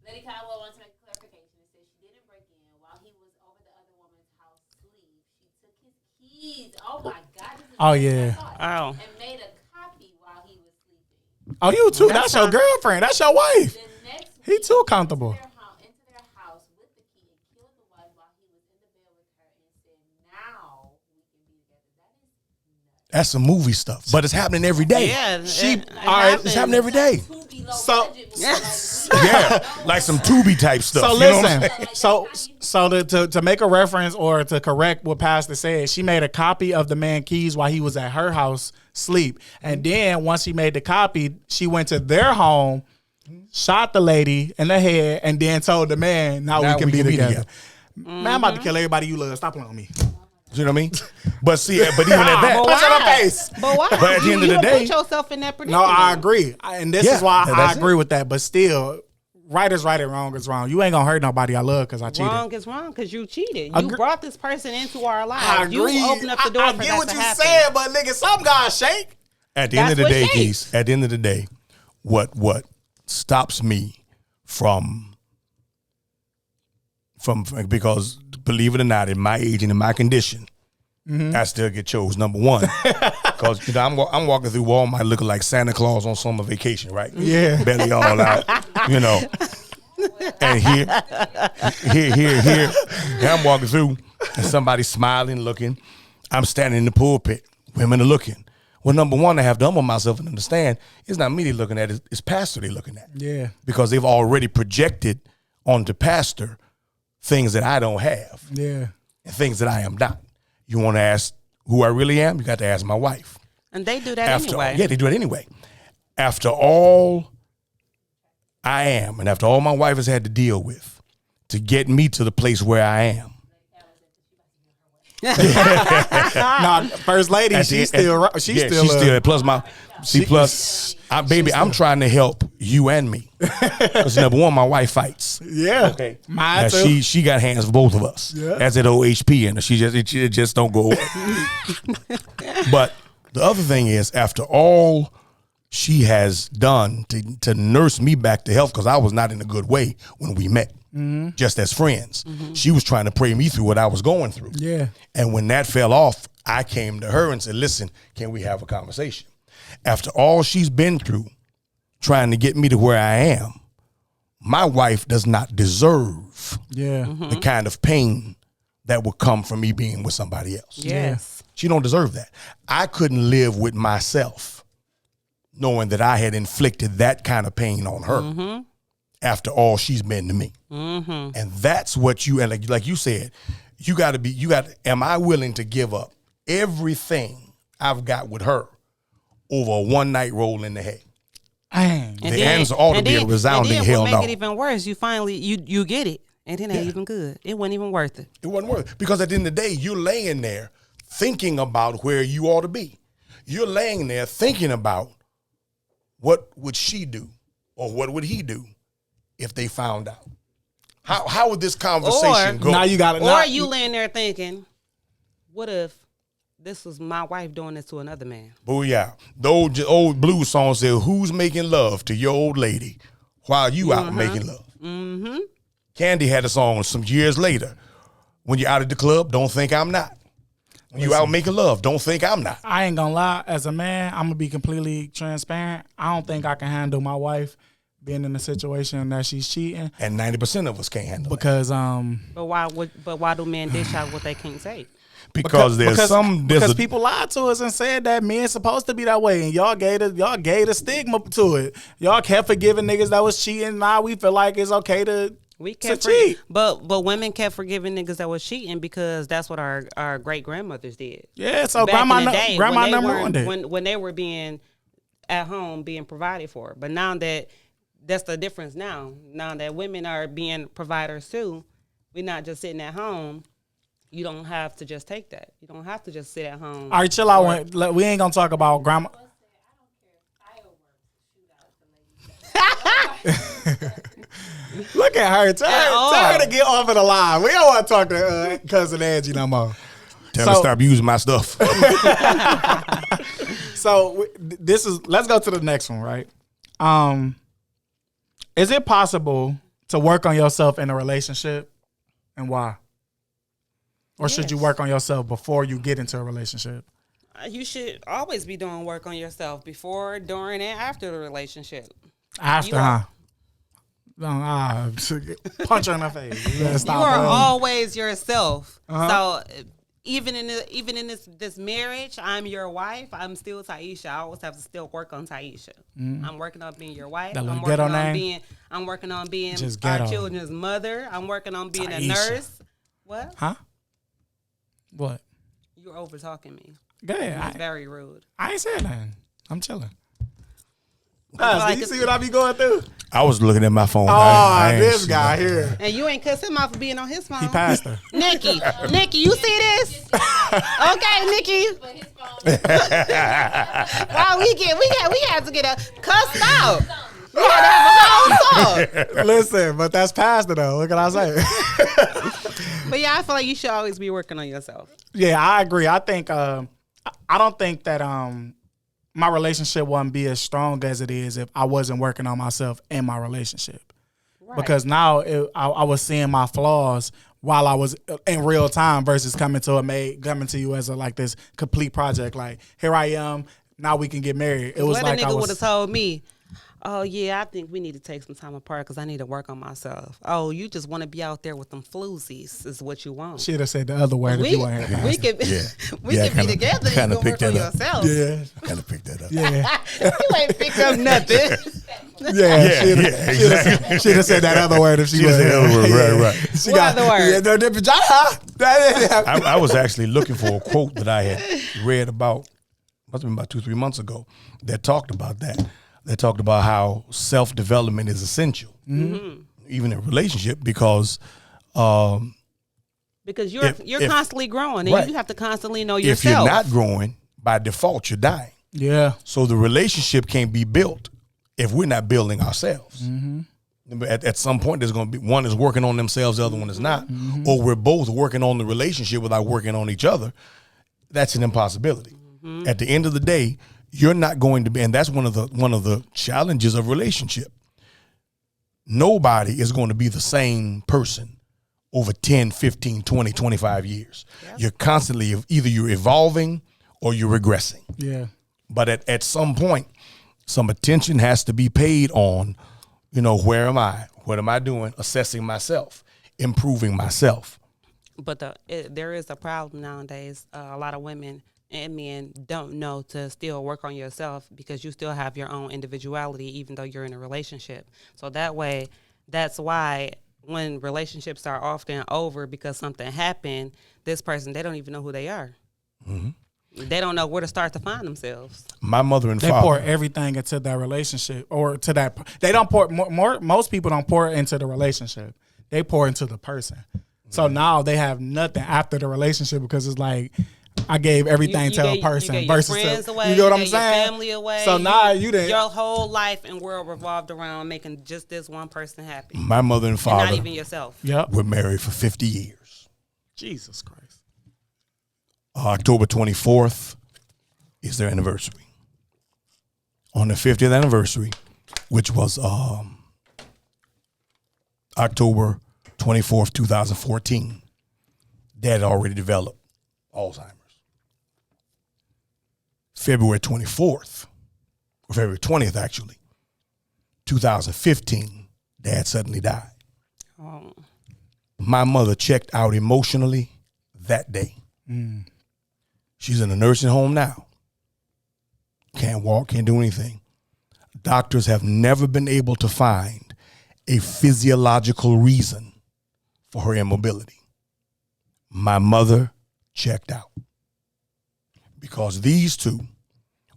Lady Caldwell wants to make a clarification. It says she didn't break in while he was over the other woman's house sleep. She took his keys. Oh my God. This is Oh, what I yeah. thought. Oh. And made a copy while he was sleeping. Oh, you too. That's your girlfriend. That's your wife. The next He week, too comfortable. into their house with the key and killed the wife while he was in the bed with her and said, "Now we can be together." That is nuts. that's some movie stuff, but it's happening every day. Yeah, It's happening every day. Too below So- budget was Yes. like, Yeah, like some Tubi type stuff. So you know what I'm listen, saying? to make a reference or to correct what Pastor said, she made a copy of the man keys while he was at her house sleep, and then once she made the copy, she went to their home, shot the lady in the head, and then told the man, "Now we can be together." Man, I'm about to kill everybody you love. Stop playing with me. You know what I mean? But see, but even at that, Punch in her face. But why? But at the end of You the day- put yourself in that No, predicament. I agree, and this Yeah, is why I that's agree with that. But still, right is right and wrong is wrong. You ain't gonna hurt nobody I love because I cheated. Wrong is wrong because you cheated. You brought this person into our lives. I agree. You opened up the door I for get that what to you happen. said, but nigga, some guys shake. At the end of That's the day, what shakes. Keith, at the end of the day, what stops me from because believe it or not, in my age and in my condition, I still get chose number one. Because I'm walking through Walmart looking like Santa Claus on summer vacation, right? Yeah. Belly all out, And here, I'm walking through and somebody's smiling, looking. I'm standing in the pulpit. Women are looking. Well, number one, I have to humble myself and understand it's not me they're looking at, it's pastor they're looking at. Yeah. Because they've already projected onto pastor things that I don't have. Yeah. And things that I am not. You want to ask who I really am? You got to ask my wife. And they do that anyway. Yeah, they do it anyway. After all I am, and after all my wife has had to deal with to get me to the place where I am. Nah, first lady, she's still. Plus I'm trying to help you and me. Because number one, my wife fights. Yeah. Okay. Mine Now, too. she got hands for both of us. Yeah. That's that old HP in her. She just don't go away. But the other thing is, after all she has done to nurse me back to health, because I was not in a good way when we met, just as friends. She was trying to pray me through what I was going through. Yeah. And when that fell off, I came to her and said, listen, can we have a conversation? After all she's been through, trying to get me to where I am, my wife does not deserve the kind of pain that would come from me being with somebody else. Yes. She don't deserve that. I couldn't live with myself knowing that I had inflicted that kind of pain on her after all she's been to me. And that's what and like you said, am I willing to give up everything I've got with her over a one night roll in the hay? Dang. The answer ought to be a resounding hell no. What make it even worse, you finally, you get it. And it ain't even good. It wasn't even worth it. It wasn't worth it. Because at the end of the day, you're laying there thinking about where you ought to be. You're laying there thinking about what would she do or what would he do if they found out. How would this conversation go? Now you got it. Or you laying there thinking, what if this was my wife doing this to another man? Booyah. The old blues song said, who's making love to your old lady while you out making love? Mm-hmm. Candy had a song some years later. When you're out at the club, don't think I'm not. When you out making love, don't think I'm not. I ain't gonna lie. As a man, I'm gonna be completely transparent. I don't think I can handle my wife being in a situation that she's cheating. And 90% of us can't handle it. Because But why do men dish out what they can't say? Because because people lied to us and said that men's supposed to be that way, and y'all gave the stigma to it. Y'all kept forgiving niggas that was cheating. Now we feel like it's okay to cheat. But women kept forgiving niggas that was cheating because that's what our great grandmothers did. Yeah, so Back grandma in the day, number one did. when they were being at home being provided for. But now that's the difference now. Now that women are being providers too, we're not just sitting at home. You don't have to just take that. You don't have to just sit at home. All right, chill out. We ain't gonna talk about grandma. Look at her. Tell her to get off of the line. We don't want to talk to cousin Angie no more. Tell her to stop using my stuff. So let's go to the next one, right? Is it possible to work on yourself in a relationship, and why? Or should you work on yourself before you get into a relationship? You should always be doing work on yourself before, during, and after the relationship. After, huh? Punch her in the face. You are always yourself. So even in this marriage, I'm your wife. I'm still Taisha. I always have to still work on Taisha. I'm working on being your wife. I'm working on being our children's mother. I'm working on being a nurse. What? Huh? What? You're over talking me. Go ahead. It's very rude. I ain't saying nothing. I'm chilling. You see what I be going through? I was looking at my phone. This guy here. And you ain't cuss him out for being on his phone. He passed her. Nikki, you see this? Okay, Nikki. Wow, we have to get cussed out. Listen, but that's past it though. Look what I say. But yeah, I feel like you should always be working on yourself. Yeah, I agree. I think I don't think that my relationship wouldn't be as strong as it is if I wasn't working on myself in my relationship. Right. Because now I was seeing my flaws while I was in real time versus coming to you as like this complete project. Like, here I am. Now we can get married. It was what like a nigga would have told me, oh yeah, I think we need to take some time apart because I need to work on myself. Oh, you just want to be out there with them floozies is what you want. She'd have said the other word if you weren't here. We could be together. Kind You of can picked work on that up. yourself. Yeah, Kind of picked that up. yeah. You ain't picked up nothing. Exactly. She'd have said that other word if she was said the other word, right. She What other word? Yeah, no different. I was actually looking for a quote that I had read about, must have been about 2-3 months ago, that talked about that. That talked about how self-development is essential, even in a relationship, because you're constantly growing, and right. you have to constantly know if yourself. you're not growing, by default, you're dying. Yeah. So the relationship can't be built if we're not building ourselves. At some point, there's going to be one is working on themselves, the other one is not, or we're both working on the relationship without working on each other. That's an impossibility. At the end of the day, you're not going to be, and that's one of the challenges of relationship. Nobody is going to be the same person over 10, 15, 20, 25 years. Yep. You're constantly, either you're evolving or you're regressing. Yeah. But at some point, some attention has to be paid on, where am I? What am I doing? Assessing myself, improving myself. But there is a problem nowadays. A lot of women and men don't know to still work on yourself because you still have your own individuality, even though you're in a relationship. So that's why when relationships are often over because something happened, this person, they don't even know who they are. Mm-hmm. They don't know where to start to find themselves. My mother and they father pour everything into that relationship, or to that. They don't pour more. Most people don't pour into the relationship. They pour into the person. So now they have nothing after the relationship because it's like, I gave everything to a person you versus your friends away, you know what I'm your saying? Family away. So now you didn't. Your whole life and world revolved around making just this one person happy. My mother and father, and not even yourself. Yep. were married for 50 years. Jesus Christ. October 24th is their anniversary. On the 50th anniversary, which was October 24th, 2014, Dad had already developed Alzheimer's. February 24th, or February 20th actually, 2015, Dad suddenly died. Oh. My mother checked out emotionally that day. She's in a nursing home now. Can't walk, can't do anything. Doctors have never been able to find a physiological reason for her immobility. My mother checked out. Because these two,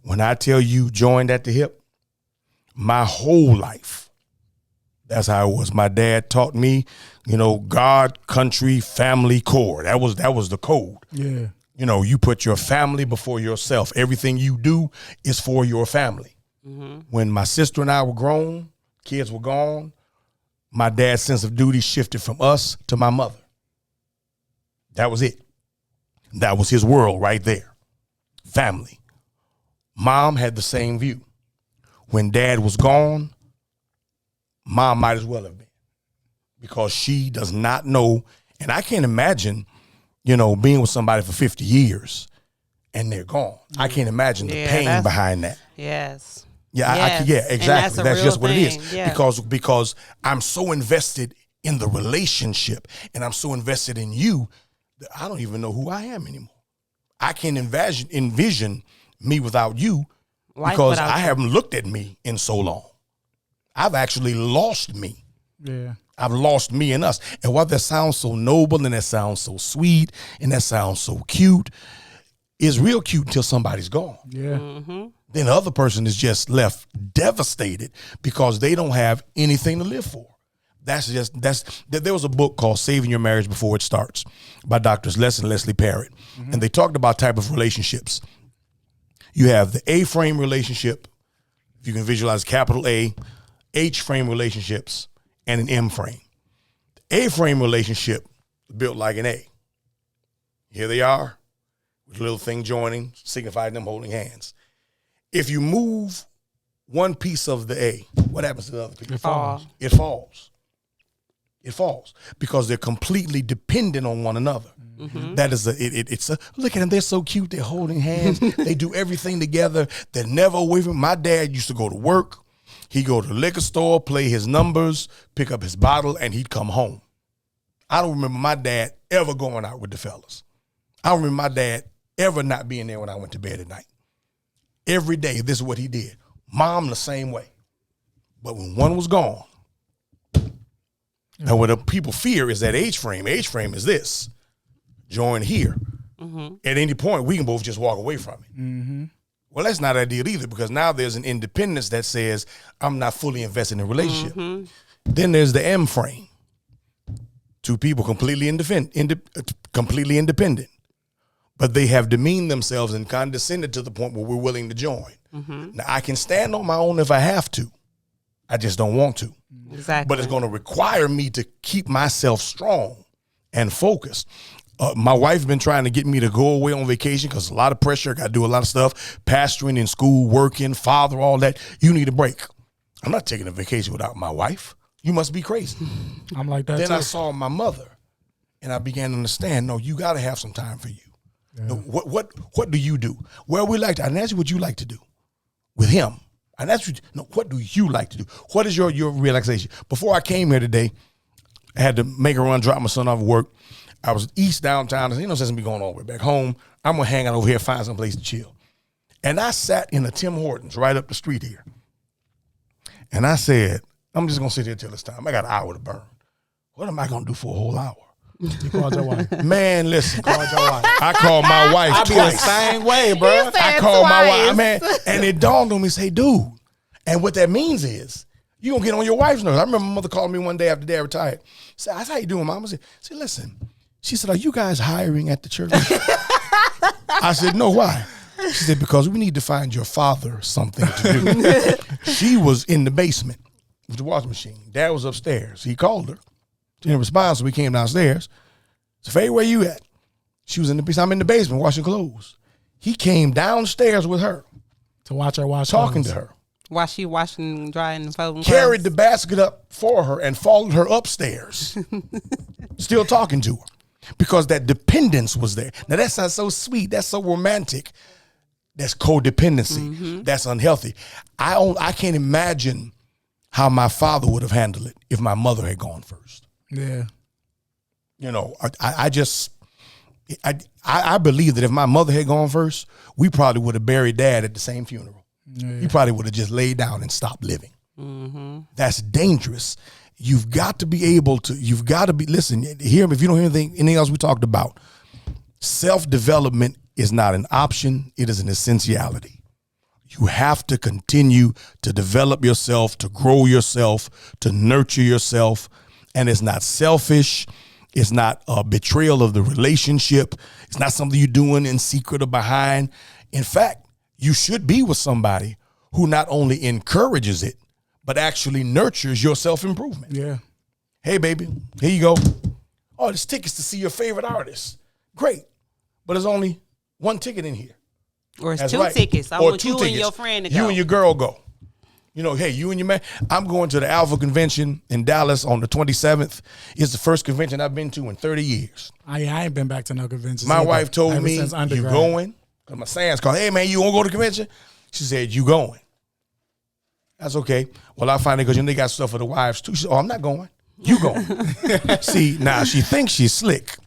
when I tell you joined at the hip, my whole life, that's how it was. My dad taught me, God, country, family, core. That was the code. Yeah. You put your family before yourself. Everything you do is for your family. Mm-hmm. When my sister and I were grown, kids were gone, my dad's sense of duty shifted from us to my mother. That was it. That was his world right there. Family. Mom had the same view. When Dad was gone, Mom might as well have been, because she does not know, and I can't imagine, being with somebody for 50 years and they're gone. I can't imagine the pain behind that. Yes. Yeah, yes. Exactly. That's just what it is. Yeah. Because I'm so invested in the relationship and I'm so invested in you that I don't even know who I am anymore. I can't envision me without you because I haven't looked at me in so long. I've actually lost me. Yeah. I've lost me and us. And while that sounds so noble and that sounds so sweet and that sounds so cute, it's real cute until somebody's gone. Yeah. Mm-hmm. Then the other person is just left devastated because they don't have anything to live for. There was a book called Saving Your Marriage Before It Starts by Drs. Les and Leslie Parrott. Mm-hmm. And they talked about type of relationships. You have the A-frame relationship. If you can visualize capital A, H-frame relationships and an M-frame. The A-frame relationship built like an A. Here they are, with a little thing joining, signifying them holding hands. If you move one piece of the A, what happens to the other piece? It falls. It falls. It falls because they're completely dependent on one another. Mm-hmm. That is look at them. They're so cute. They're holding hands. They do everything together. They're never away from. My dad used to go to work. He'd go to the liquor store, play his numbers, pick up his bottle, and he'd come home. I don't remember my dad ever going out with the fellas. I don't remember my dad ever not being there when I went to bed at night. Every day, this is what he did. Mom, the same way. But when one was gone, and what the people fear is that H-frame. H-frame is this. Join here. Mm-hmm. At any point, we can both just walk away from it. Mm-hmm. Well, that's not ideal either because now there's an independence that says I'm not fully invested in a relationship. Mm-hmm. Then there's the M-frame. Two people completely independent. But they have demeaned themselves and condescended to the point where we're willing to join. Mm-hmm. Now, I can stand on my own if I have to. I just don't want to. Exactly. But it's going to require me to keep myself strong and focused. My wife's been trying to get me to go away on vacation because a lot of pressure. I got to do a lot of stuff, pastoring in school, working, father, all that. You need a break. I'm not taking a vacation without my wife. You must be crazy. I'm like that Then too. I saw my mother, and I began to understand, no, you got to have some time for you. Yeah. No, what do you do? Well, we like to, and that's what you like to do with him. And that's what do you like to do? What is your relaxation? Before I came here today, I had to make a run, drop my son off at work. I was east downtown. I said, since we going all the way back home, I'm going to hang out over here, find some place to chill. And I sat in a Tim Hortons right up the street here. And I said, I'm just going to sit here till it's time. I got an hour to burn. What am I going to do for a whole hour? You called your wife. Man, listen. Called your wife. I called my wife I twice. be the same way, bro. I called my wife, man. And it dawned on me, say, dude. And what that means is, you going to get on your wife's nerves. I remember my mother called me one day after Dad retired. Said, how you doing, Mama? I said, listen. She said, are you guys hiring at the church? I said, no, why? She said, because we need to find your father something to do. She was in the basement with the washing machine. Dad was upstairs. He called her. She didn't respond, so we came downstairs. So, Faye, where you at? She was in the basement. I'm in the basement washing clothes. He came downstairs with her. To watch her wash talking clothes. To her. While she washing, drying, and folding Carried clothes. the basket up for her and followed her upstairs. Still talking to her. Because that dependence was there. Now, that sounds so sweet. That's so romantic. That's codependency. Mm-hmm. That's unhealthy. I can't imagine how my father would have handled it if my mother had gone first. Yeah. You know, I believe that if my mother had gone first, we probably would have buried Dad at the same funeral. Yeah. He probably would have just laid down and stopped living. Mm-hmm. That's dangerous. You've got to be listen, hear if you don't hear anything else we talked about. Self-development is not an option. It is an essentiality. You have to continue to develop yourself, to grow yourself, to nurture yourself. And it's not selfish. It's not a betrayal of the relationship. It's not something you're doing in secret or behind. In fact, you should be with somebody who not only encourages it, but actually nurtures your self-improvement. Yeah. Hey, baby, here you go. Oh, this ticket's to see your favorite artist. Great. But there's only one ticket in here. Or it's two tickets. I want you and your friend to go. You and your girl go. You know, hey, you and your man. I'm going to the Alpha Convention in Dallas on the 27th. It's the first convention I've been to in 30 years. I ain't been back to no conventions. My wife told me, you going? Because my son's called, hey, man, you want to go to the convention? She said, you going. That's okay. Well, I find it because they got stuff for the wives too. She said, oh, I'm not going. You going. See, now she thinks she's slick.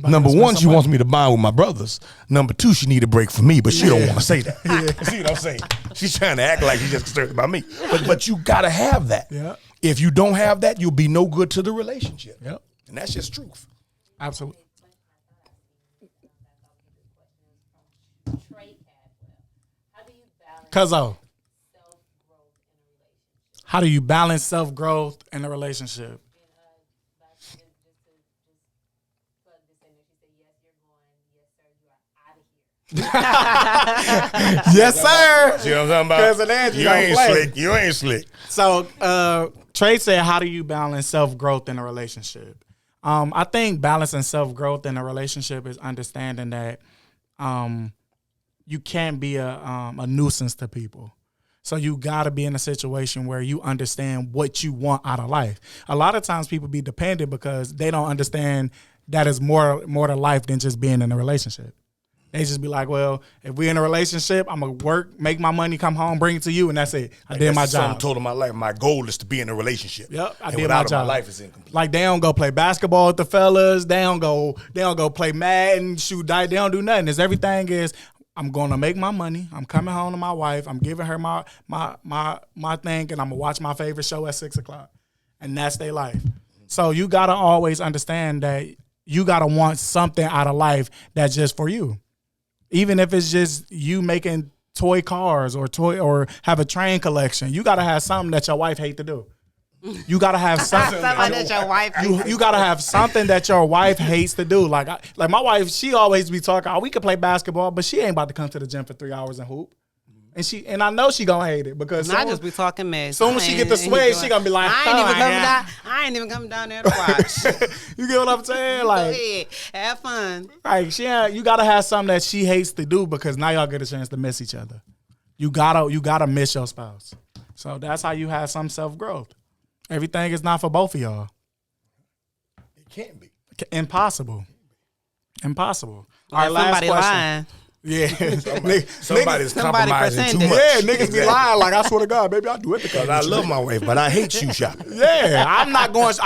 Number one, she wants me to bond with my brothers. Number two, she need a break from me, but she don't want to say that. See what I'm saying? She's trying to act like she's just concerned about me. But you got to have that. Yeah. If you don't have that, you'll be no good to the relationship. Yep. And that's just truth. Absolutely. Cuzzo. How do you balance self-growth in a relationship? Yes, sir. See what I'm talking about? Cousin Andrew You don't ain't play. slick. You ain't slick. So Trey said, how do you balance self-growth in a relationship? I think balancing self-growth in a relationship is understanding that you can't be a nuisance to people. So you got to be in a situation where you understand what you want out of life. A lot of times people be dependent because they don't understand that is more to life than just being in a relationship. They just be like, well, if we're in a relationship, I'm going to work, make my money, come home, bring it to you, and that's it. I did my job. Told my life, my goal is to be in a relationship. Yep, I and did without my it, job. my life is incomplete. Like they don't go play basketball with the fellas. They don't go play Madden, shoot dice. They don't do nothing. It's everything is I'm gonna make my money. I'm coming home to my wife. I'm giving her my thing, and I'm gonna watch my favorite show at 6:00, and that's their life. So you gotta always understand that you gotta want something out of life that's just for you, even if it's just you making toy cars or have a train collection. You gotta have something that your wife hate to do. You gotta have something that your wife. you gotta have something that your wife hates to do. Like my wife, she always be talking, oh, we could play basketball, but she ain't about to come to the gym for 3 hours and hoop. And I know she gonna hate it because I just be talking mess. Soon as she get the sway, she gonna be like, I ain't even coming down there to watch. You get what I'm saying? Go Like, ahead, have fun. like you gotta have something that she hates to do because now y'all get a chance to miss each other. You gotta miss your spouse. So that's how you have some self-growth. Everything is not for both of y'all. It can't be. Impossible. All Or right, last somebody question. lying. Yeah. Somebody's compromising too pretending. much. Yeah, niggas be lying like, I swear to God, baby, I do it Because I love my wife, but I hate shoe shopping. Yeah, I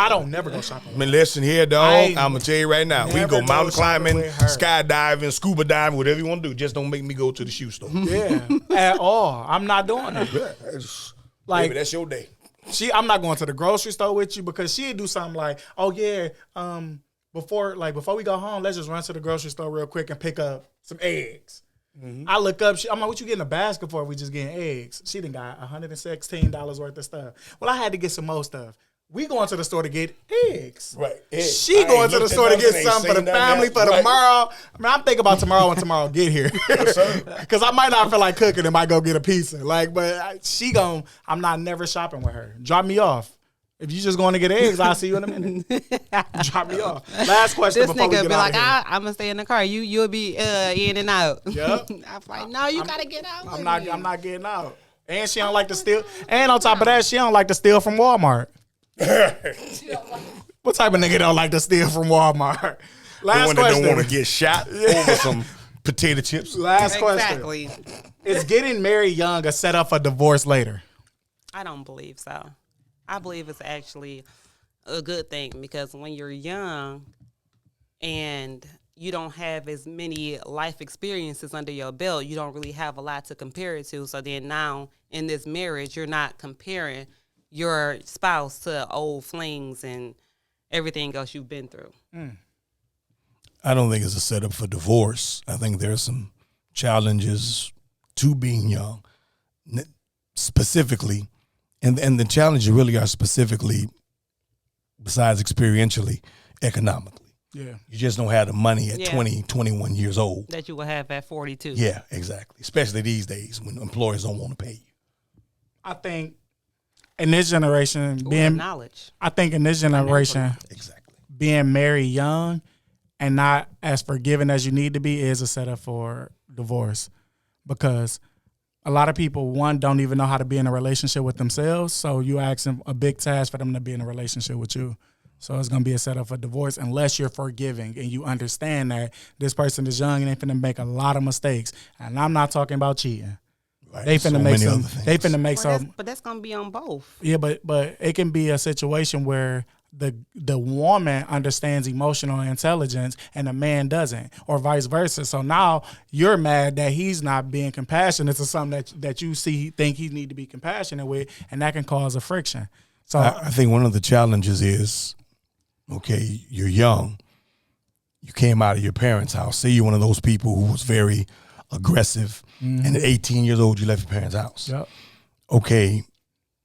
don't never go shopping. I mean, listen here, dog. I'm going to tell you right now. We can go Never mountain go shopping climbing, with her. skydiving, scuba diving, whatever you want to do. Just don't make me go to the shoe store. Yeah, at all. I'm not doing that. Like, Baby, that's your day. I'm not going to the grocery store with you because she'd do something like, oh yeah, before we go home, let's just run to the grocery store real quick and pick up some eggs. I look up, I'm like, what you getting a basket for if we just getting eggs? She done got $116 worth of stuff. Well, I had to get some more stuff. We going to the store to get eggs. Right. She going to the store to get something for the family for tomorrow. I mean, I'm thinking about tomorrow when tomorrow get here. Because I might not feel like cooking and might go get a pizza. Like, but I'm not never shopping with her. Drop me off. If you just going to get eggs, I'll see you in a minute. Drop me off. Last question This before we nigga get be out like, of here. I'm gonna stay in the car. You'll be in and out. Yep. I'm like, no, you gotta get out. I'm not getting out. And she don't like to steal. And on top of that, she don't like to steal from Walmart. What type of nigga don't like to steal from Walmart? The Last one that question. don't want to get shot over some potato chips. Last question. Exactly. Is getting married young a setup for divorce later? I don't believe so. I believe it's actually a good thing because when you're young and you don't have as many life experiences under your belt, you don't really have a lot to compare it to. So then now in this marriage, you're not comparing your spouse to old flings and everything else you've been through. I don't think it's a setup for divorce. I think there's some challenges to being young, specifically. And the challenges really are specifically, besides experientially, economically. Yeah. You just don't have the money at Yeah. 20, 21 years old. That you will have at 42. Yeah, exactly. Especially these days when employers don't want to pay you. I think in this generation, Knowledge. Exactly. being married young and not as forgiving as you need to be is a setup for divorce. Because a lot of people, one, don't even know how to be in a relationship with themselves. So you ask them a big task for them to be in a relationship with you. So it's going to be a setup for divorce unless you're forgiving and you understand that this person is young and they finna make a lot of mistakes. And I'm not talking about cheating. Right. They finna make some. But that's gonna be on both. Yeah, but it can be a situation where the woman understands emotional intelligence and the man doesn't, or vice versa. So now you're mad that he's not being compassionate to something that you think he need to be compassionate with, and that can cause a friction. So I think one of the challenges is, okay, you're young. You came out of your parents' house. Say you're one of those people who was very aggressive, and at 18 years old, you left your parents' house. Yep. Okay,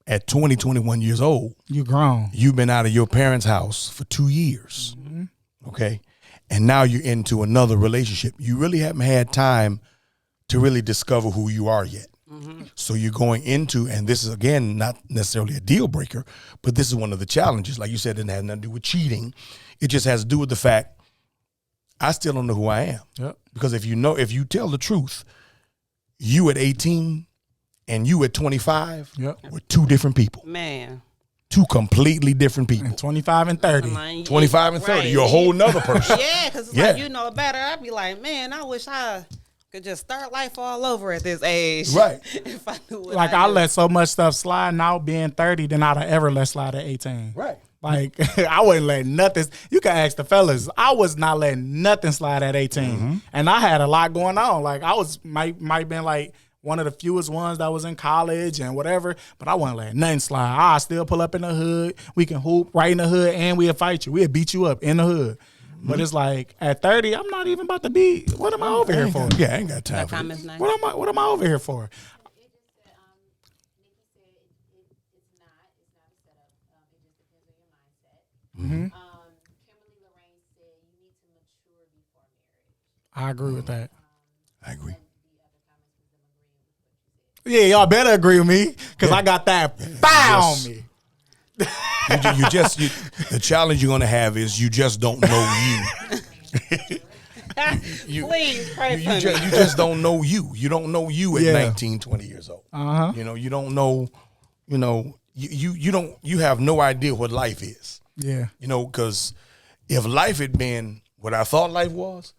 at 20, 21 years old, you grown. you've been out of your parents' house for 2 years. Okay, and now you're into another relationship. You really haven't had time to really discover who you are yet. So you're going into, and this is, again, not necessarily a deal breaker, but this is one of the challenges. Like you said, it has nothing to do with cheating. It just has to do with the fact I still don't know who I am. Yep. Because if you tell the truth, you at 18 and you at 25 were two different people. Man. Two completely different people. And 25 and 30. 25 and 30. Right. You're a whole nother person. Yeah, because it's like, you know better. I'd be like, man, I wish I could just start life all over at this age. Right. If I knew what Like, I I knew. let so much stuff slide now being 30 than I'd have ever let slide at 18. Right. Like, I wouldn't let nothing. You can ask the fellas. I was not letting nothing slide at 18. And I had a lot going on. Like, I was, might been like one of the fewest ones that was in college and whatever, but I wasn't letting nothing slide. I still pull up in the hood. We can hoop right in the hood and we'll fight you. We'll beat you up in the hood. But it's like, at 30, I'm not even about to be, what am I over here for? Yeah, I ain't got time for it. Nice. What am I over here for? It just said, Nikki said it's not a setup. It just depends on your mindset. Kimberly Lorraine said you need to mature before marriage. I agree with that. I agree. Yeah, y'all better agree with me because I got that bow on me. The challenge you're going to have is you just don't know you. Please pray for me. You just don't know you. You don't know you at 19, 20 years old. You know, you don't know, you have no idea what life is. Yeah. You know, because if life had been what I thought life was,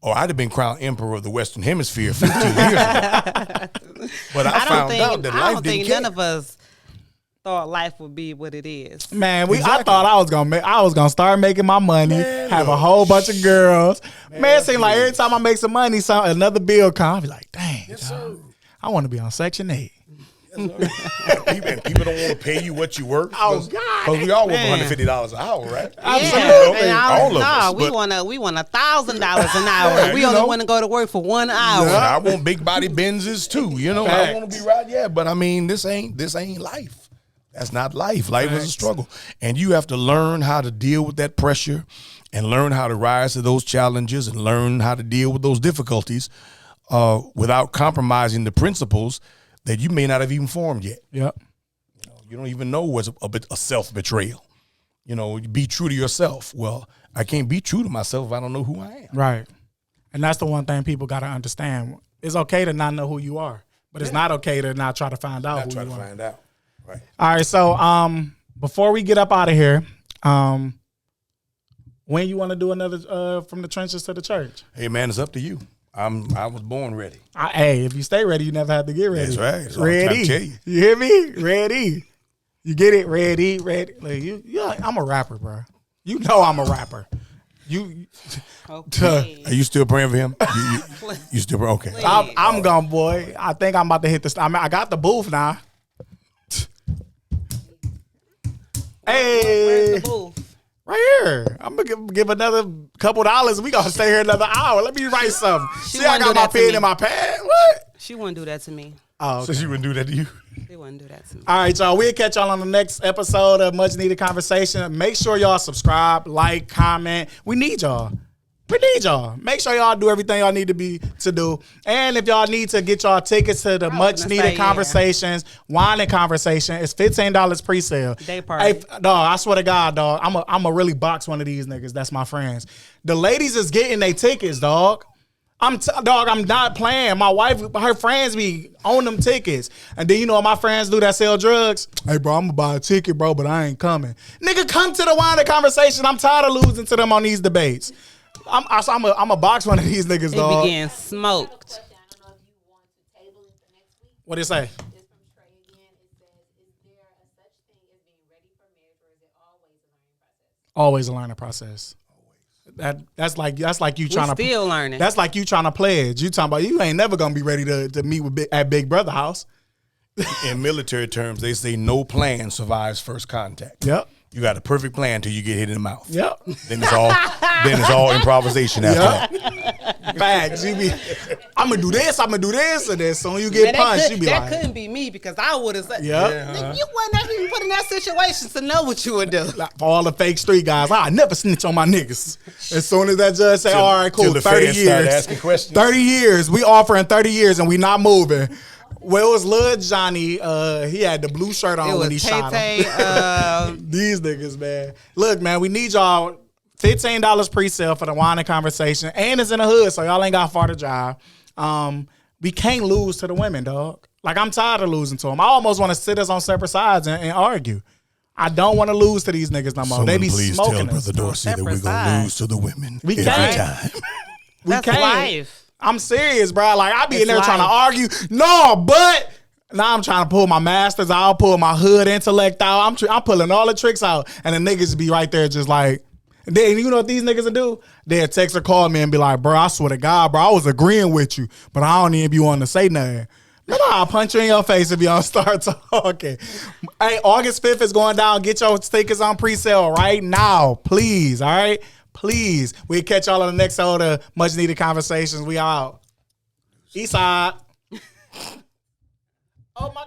or I'd have been crowned emperor of the Western Hemisphere 15 years ago. But I found out that I life don't didn't think care. none of us thought life would be what it is. Man, I thought I was gonna start making my money, have a whole bunch of girls. Man, it seemed like every time I make some money, another bill comes. I be like, dang, dog, I want to be on Section 8. And people don't want to pay you what you work. Oh, God. Because we all work Man. $150 an hour, right? Absolutely. And all of us. we but- want $1,000 an hour. We you only know. want to go to work for 1 hour. I want big body Benzes too. You know, I Facts. want to be right. Yeah, but I mean, this ain't life. That's not life. Life is a struggle, and you have to learn how to deal with that pressure, and learn how to rise to those challenges, and learn how to deal with those difficulties, without compromising the principles that you may not have even formed yet. Yep. You don't even know what's a self betrayal. You know, be true to yourself. Well, I can't be true to myself if I don't know who I am. Right. And that's the one thing people got to understand. It's okay to not know who you are, but it's not okay to not try to find out who Try you to are. find out. Right. All right. So, before we get up out of here, when you want to do another from the trenches to the church? Hey man, it's up to you. I was born ready. Hey, if you stay ready, you never have to get ready. That's right. That's all I'm trying Ready. to tell you. You hear me? Ready. You get it? Ready. Like, I'm a rapper, bro. You know I'm a rapper. Okay. Are you still praying for him? You still praying? Okay. I'm gone, boy. I think I'm about to hit the. I got the booth now. Hey, Where's the booth? right here. I'm gonna give another couple dollars. We gonna stay here another hour. Let me write something. See, I wouldn't got do my that to pen me. in my pad. What? She wouldn't do that to me. Oh, So she wouldn't do that to you? She wouldn't do that to me. all right, y'all. We'll catch y'all on the next episode of Much Needed Conversation. Make sure y'all subscribe, like, comment. We need y'all. Make sure y'all do everything y'all need to do. And if y'all need to get y'all tickets to the Much gonna Needed say, yeah. Conversations, Wine and Conversation, it's $15 pre-sale. Day party. Hey, dog, I swear to God, dog, I'm a really box one of these niggas. That's my friends. The ladies is getting their tickets, dog. I'm not playing. My wife, her friends be on them tickets. And then you know what my friends do that sell drugs? Hey, bro, I'm gonna buy a ticket, bro, but I ain't coming. Nigga, come to the Wine and Conversation. I'm tired of losing to them on these debates. I'm a box one of these niggas, They dog. be getting smoked. Question. I don't know if you want to table it for next week. What do you say? It's from Trey again. It says, is there a such thing as being ready for marriage, or is it always a learning process? Always a learning process. That's like you We trying to still learning. That's like you trying to pledge. You talking about you ain't never gonna be ready to meet at Big Brother house. In military terms, they say no plan survives first contact. Yep. You got a perfect plan till you get hit in the mouth. Yep. Then it's all improvisation after that. Facts. You be, I'm gonna do this, and then soon you get punched, you be that like, couldn't be me because I would have said, yeah. you wasn't even put in that situation to know what you would do. Like, for all the fake street guys, I never snitch on my niggas. As soon as that judge say, all right, cool, till the 30 feds start years. asking questions. 30 years. We offering 30 years and we not moving. Well, it was Lil Johnny. He had the blue shirt on when he shot him. These niggas, man. Look, man, we need y'all $15 pre-sale for the wine and conversation. And it's in the hood, so y'all ain't got far to drive. We can't lose to the women, dog. Like, I'm tired of losing to them. I almost want to sit us on separate sides and argue. I don't want to lose to these niggas no more. Someone They be please smoking tell us. Brother Dorsey that we're going to lose to the women We every can't. time. We That's can't. life. I'm serious, bro. Like, I be in It's there trying to life. argue. No, but now I'm trying to pull my masters out, pull my hood intellect out. I'm pulling all the tricks out. And the niggas be right there just like, then you know what these niggas will do? They'll text or call me and be like, bro, I swear to God, bro, I was agreeing with you, but I don't even be wanting to say nothing. No, I'll punch you in your face if you don't start talking. Hey, August 5th is going down. Get your stickers on pre-sale right now, please, all right? Please. We'll catch y'all on the next episode of Much Needed Conversations. We out. Eastside. Oh, my